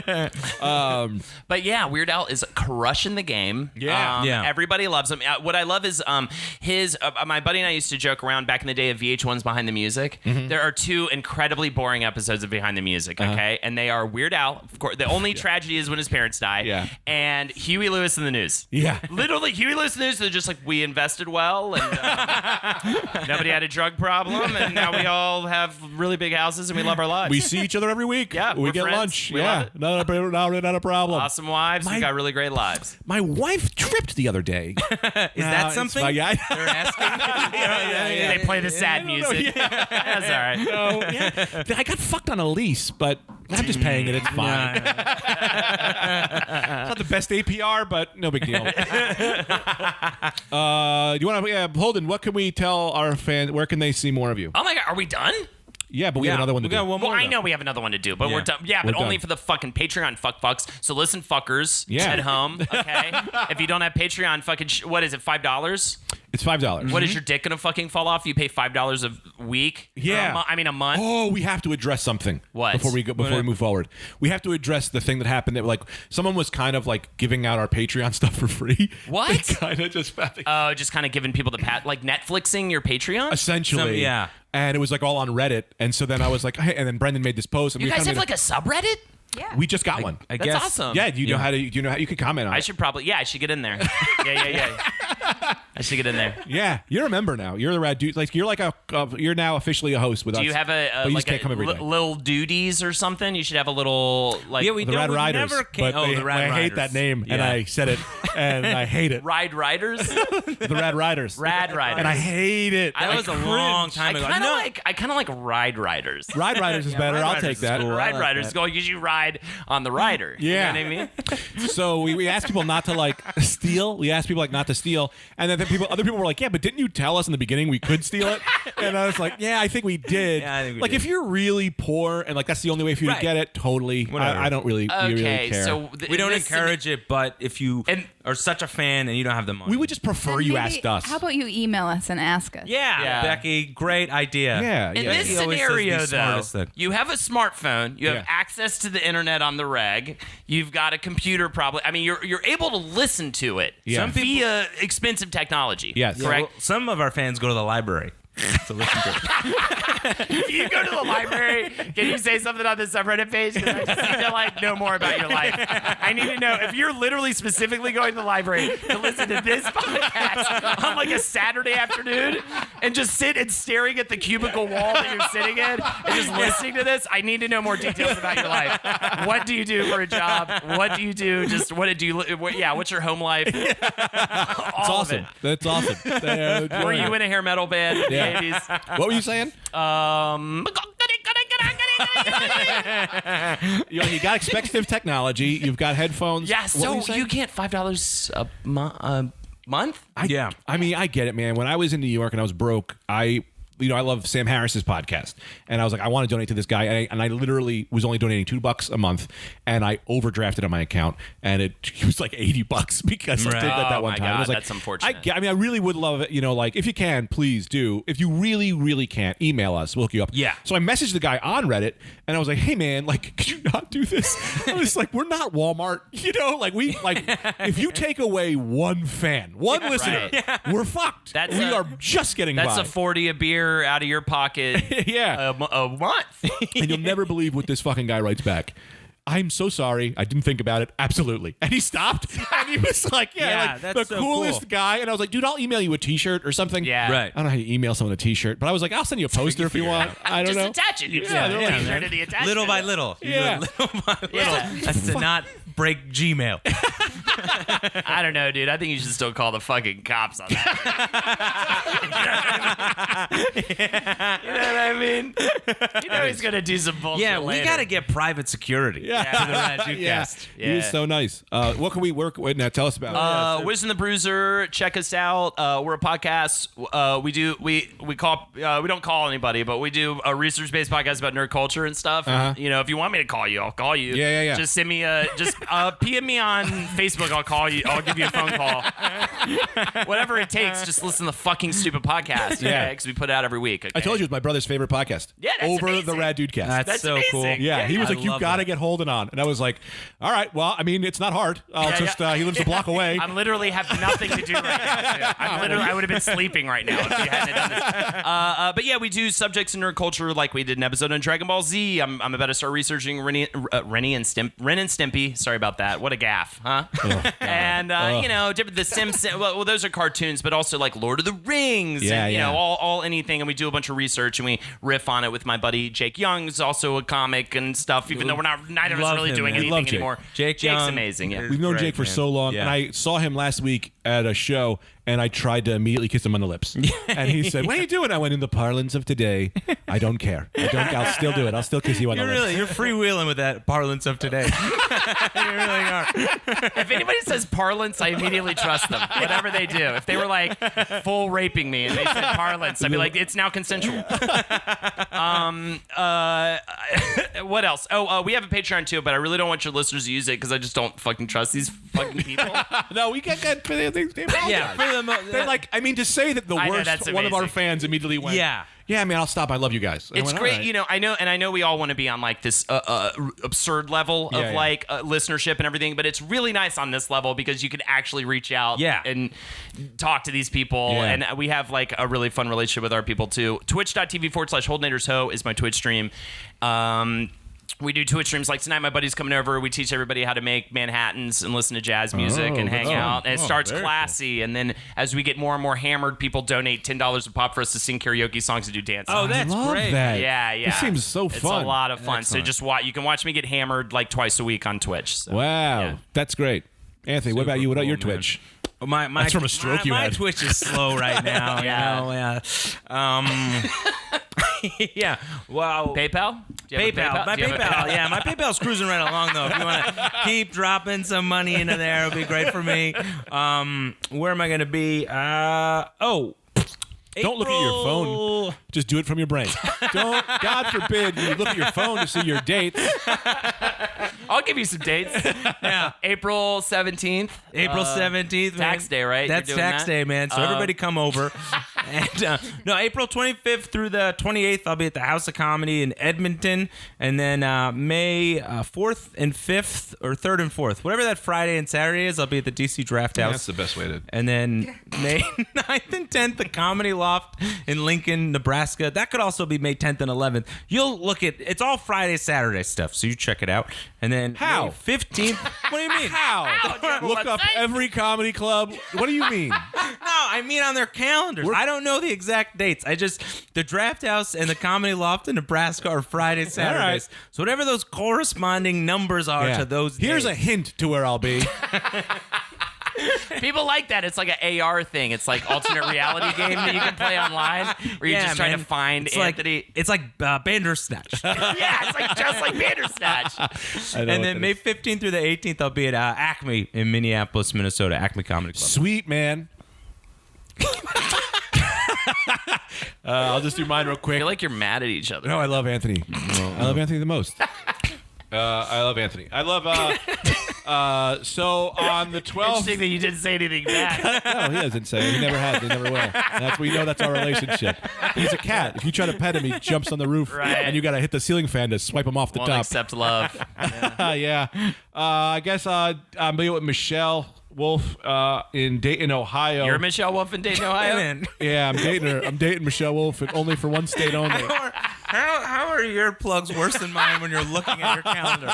But yeah, Weird Al is crushing the game. Yeah. Yeah. Everybody loves him. What I love is his. My buddy and I used to joke around back in the day of VH1's Behind the Music. There are two incredibly boring episodes of Behind the Music. Okay, and they are Weird Al. Of course, the only tragedy is when his parents die. Yeah. And Huey Lewis in the News. Yeah. Literally, Huey Lewis in the News. They're just like, we invested well, and nobody had a drug problem, and now we all have really big houses, and we love our lives. We see each other every week. Yeah, we we're get friends. lunch. We love Yeah, it. not a problem. Awesome wives. We got really great lives. My wife tripped the other day. Is that something? They're asking? They play the sad music. That's all right. So, yeah. I got fucked on a lease, but I'm just paying it. It's fine. It's not the best APR, but no big deal. You want to, Holden, what can we tell our fans? Where can they see more of you? Oh my God, are we done? Yeah, but we have another one to We got do. one Well, more. I though. know we have another one to do, but Yeah. we're done. Yeah, but We're only done. for the fucking Patreon fucks. So listen, fuckers Yeah. at home, okay? If you don't have Patreon, fucking what is it? $5? It's $5. What, is your dick gonna fucking fall off? You pay $5 a week? Yeah. A month? Oh, we have to address something. What? Before we move forward. We have to address the thing that happened that like someone was kind of like giving out our Patreon stuff for free. What? Kind of just just kind of giving people the like Netflixing your Patreon? Essentially. Yeah. And it was like all on Reddit. And so then I was like, hey, and then Brendan made this post. And You we guys kinda have like a subreddit? Yeah. We just got one. I That's guess. awesome. Yeah, do you know how you can comment on it? I should probably, I should get in there. Yeah. I should get in there. Yeah, you're a member now. You're the rad dude. Like you're like you're now officially a host with us. Do you have but you like just can't come every day. little duties or something? You should have a little like Yeah, we The Rad we Riders. never came. But The Rad I hate Riders. that name, and Yeah. I said it, and I hate it. Ride Riders. The Rad Riders. Rad Riders. And I hate it. That was a long time ago. I kind of like Ride Riders. Ride Riders is better. Ride I'll Riders take is that. cool. I Ride like Riders that. go because you ride on the rider. Yeah. You know what I mean? So we asked people not to like steal. We asked people like not to steal, and then other people were like, "Yeah, but didn't you tell us in the beginning we could steal it?" And I was like, "Yeah, I think we did." Yeah, I think we like did. if you're really poor and like that's the only way for you to Right. get it, totally. I don't really, we really Okay, care. so We don't encourage it, but if you And- are such a fan and you don't have the money, we would just prefer you Maybe- asked us. How about you email us and ask us? Yeah. Becky, great idea. Yeah, In yeah. this He always says scenario, the though, smartest thing. you have a smartphone, you have Yeah. access to the internet on the reg, you've got a computer, probably. I mean, you're able to listen to it. Yeah. Some via expensive technology. Yes. Yeah, correct. well, some of our fans go to the library to listen to it. If you go to the library, can you say something on the subreddit page? Because I just need to like know more about your life. I need to know if you're literally specifically going to the library to listen to this podcast on like a Saturday afternoon and just sit and staring at the cubicle wall that you're sitting in and just listening to this. I need to know more details about your life. What do you do for a job? What do you do? Just what do you? What's your home life? That's All awesome. of That's awesome. it. Were you in a hair metal band in the Yeah. 80s? What were you saying? You got expensive technology. You've got headphones. Yeah, What were so saying? you get $5 a month? Yeah. I mean, I get it, man. When I was in New York and I was broke, I love Sam Harris's podcast, and I was like, I want to donate to this guy, and I literally was only donating $2 a month, and I overdrafted on my account, and it was like $80 because I did that one my time. God, I was like, that's unfortunate. I mean, I really would love it. Like if you can, please do. If you really, really can't, email us. We'll hook you up. Yeah. So I messaged the guy on Reddit, and I was like, hey man, like, could you not do this? I was like, we're not Walmart, if you take away one fan, one listener, we're fucked. We are just getting by. That's a 40 a beer out of your pocket Yeah. a month. And you'll never believe what this fucking guy writes back. I'm so sorry. I didn't think about it. Absolutely. And he stopped. And he was like, Yeah, the that's so coolest cool. guy. And I was like, dude, I'll email you a t-shirt or something. Yeah. Right. I don't know how you email someone a t-shirt, but I was like, I'll send you a poster if you want. I don't Just know. attach it. You Yeah, just yeah, put man. it to the attachment. Little by little. You do it Yeah. little by little. Yeah. That's to not break Gmail. I don't know, dude. I think you should still call the fucking cops on that. You know what I mean? You know he's going to do some bullshit Yeah, we later. got to get private security. Yeah. To the Rad Dude Yeah. cast. He was so nice. What can we work with now? Tell us about it. Wisdom the Bruiser, check us out. We're a podcast. We don't call anybody, but we do a research-based podcast about nerd culture and stuff. Uh-huh. And, if you want me to call you, I'll call you. Yeah. Just send me PM me on Facebook. I'll call you. I'll give you a phone call. Whatever it takes. Just listen to the fucking stupid podcast. Yeah. Because we put it out every week. Okay? I told you it was my brother's favorite podcast. Yeah, that's over amazing. the Rad Dude cast. That's so amazing. cool. Yeah, he was I like, you love got to that. get Holden on. And I was like, all right, well, I mean, it's not hard. He lives a block away. I'm literally have nothing to do right now. I would have been sleeping right now if you hadn't done this. But yeah, we do subjects in nerd culture like we did an episode on Dragon Ball Z. I'm about to start researching Ren and Stimpy. Sorry about that. What a gaffe, huh? And different the Simpsons. Well, those are cartoons, but also like Lord of the Rings. Yeah, and, yeah. all anything. And we do a bunch of research and we riff on it with my buddy Jake Young, who's also a comic and stuff. Even though neither of us Love really him, doing man. anything Love Jake. anymore. Jake's Jake's Young amazing. Yeah. is We've known great, Jake for man. so long, Yeah. and I saw him last week at a show, and I tried to immediately kiss him on the lips. And he said, "What are you doing?" I went, "In the parlance of today, I don't care. I'll still do it. I'll still kiss you on the lips." You're freewheeling with that parlance of today. You really are. If anybody says parlance, I immediately trust them. Whatever they do. If they were like full raping me and they said parlance, I'd be like, it's now consensual. What else? We have a Patreon too, but I really don't want your listeners to use it because I just don't fucking trust these fucking people. No, we get good. Yeah, for They're like, I mean, to say that the I know, worst, that's one of our amazing. fans immediately went, Yeah. yeah, man, I'll stop. I love you guys. And I It's went, great, "All right." I know we all want to be on like this absurd level of Yeah, yeah. like listenership and everything, but it's really nice on this level because you can actually reach out and talk to these people. Yeah. And we have like a really fun relationship with our people too. Twitch.tv/HoldenHatersHo is my Twitch stream. We do Twitch streams like tonight. My buddy's coming over. We teach everybody how to make Manhattans and listen to jazz music and hang out. And it starts classy, and then as we get more and more hammered, people donate $10 a pop for us to sing karaoke songs and do dances. Oh, that's I love great. that. Yeah. This seems so fun. It's a lot of fun. Excellent. So just watch. You can watch me get hammered like twice a week on Twitch. So, Wow, yeah. That's great. Anthony, what about you? What about cool, your man. Twitch? My That's from a stroke you my had. Twitch is slow right now. Yeah. Yeah. Wow. PayPal? Do you have a PayPal. My Do you have a PayPal. Yeah, my PayPal's cruising right along though. If you want to keep dropping some money into there, it'll be great for me. Where am I going to be? Don't look at your phone. Just do it from your brain. Don't. God forbid you look at your phone to see your dates. I'll give you some dates. Yeah. April 17th. April 17th. Tax day, right? That's You're doing tax that? day, man. So everybody come over. And no, April 25th through the 28th, I'll be at the House of Comedy in Edmonton. And then May 4th and 5th, or 3rd and 4th, whatever that Friday and Saturday is, I'll be at the DC Draft House. That's the best way to. And then May 9th and 10th, the Comedy Loft in Lincoln, Nebraska. That could also be May 10th and 11th. You'll look at, it's all Friday, Saturday stuff, so you check it out. And then How? May 15th. What do you mean? How? Look up every comedy club. What do you mean? No, I mean on their calendars. I don't know the exact dates. The Draft House and the Comedy Loft in Nebraska are Friday, Saturdays. right. So whatever those corresponding numbers are Yeah. to those Here's days. a hint to where I'll be. People like that. It's like an AR thing. It's like alternate reality game that you can play online where you're just trying to find Anthony. It's like Bandersnatch. Yeah, it's like just like Bandersnatch. And then May 15th through the 18th, I'll be at Acme in Minneapolis, Minnesota. Acme Comedy Club. Sweet, man. I'll just do mine real I quick. feel like you're mad at each other. No, I love Anthony. I love Anthony the most. I love Anthony. I love. So on the 12th. Interesting that you didn't say anything back. No, he doesn't say. He never has. He never will. And that's we know that's our relationship. He's a cat. If you try to pet him, he jumps on the roof, Right. and you got to hit the ceiling fan to swipe him off the Won't top. accept love. Yeah. I guess I'm meeting with Michelle Wolf in Dayton, Ohio. You're Michelle Wolf in Dayton, Ohio? Man, Yeah, I'm dating her. I'm dating Michelle Wolf, only for one state only. how are your plugs worse than mine when you're looking at your calendar?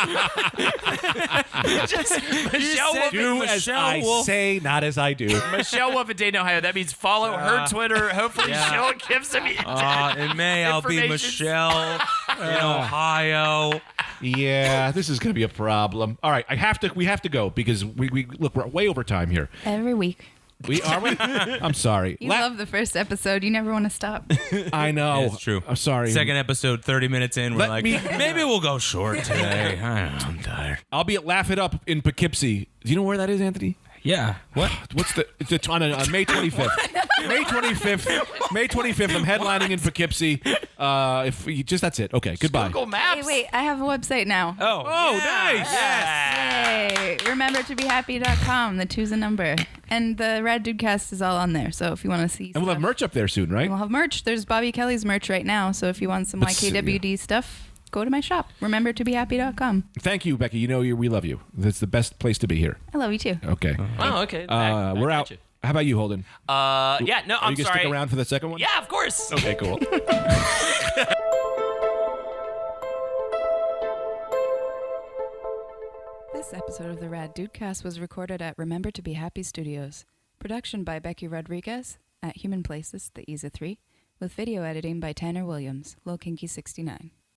Michelle Wolf. Do as Michelle I Wolf. say, not as I do. Michelle Wolf in Dayton, Ohio. That means follow her Twitter. Hopefully she'll give some In May, I'll be information. Michelle in Ohio. Yeah, this is going to be a problem. All right, we have to go because we look, we're way over time here. Every week. Are we? I'm sorry. You love the first episode. You never want to stop. I know. Yeah, it's true. I'm sorry. Second episode, 30 minutes in, we're Let like, me- maybe we'll go short today. I don't know, I'm tired. I'll be at Laugh It Up in Poughkeepsie. Do you know where that is, Anthony? Yeah. What? It's on May 25th. May 25th. May 25th. I'm headlining in Poughkeepsie. That's it. Okay. Goodbye. Google Hey, Maps. wait, I have a website now. Oh, nice. Yay! Remember to be happy.com. The two's a number. And the Rad Dudecast is all on there. So if you want to see And we'll have merch up there soon, right? We'll have merch. There's Bobby Kelly's merch right now. So if you want some YKWd stuff, go to my shop. Remember to be happy.com. Thank you, Becky. You know we love you. That's the best place to be here. I love you too. Okay. Oh, okay. We're out. How about you, Holden? Yeah, no, Are I'm you gonna sorry. stick around for the second one? Yeah, of course. Okay, cool. This episode of the Rad Dudecast was recorded at Remember to Be Happy Studios. Production by Becky Rodriguez at Human Places, the EZA 3, with video editing by Tanner Williams, Low Kinky 69.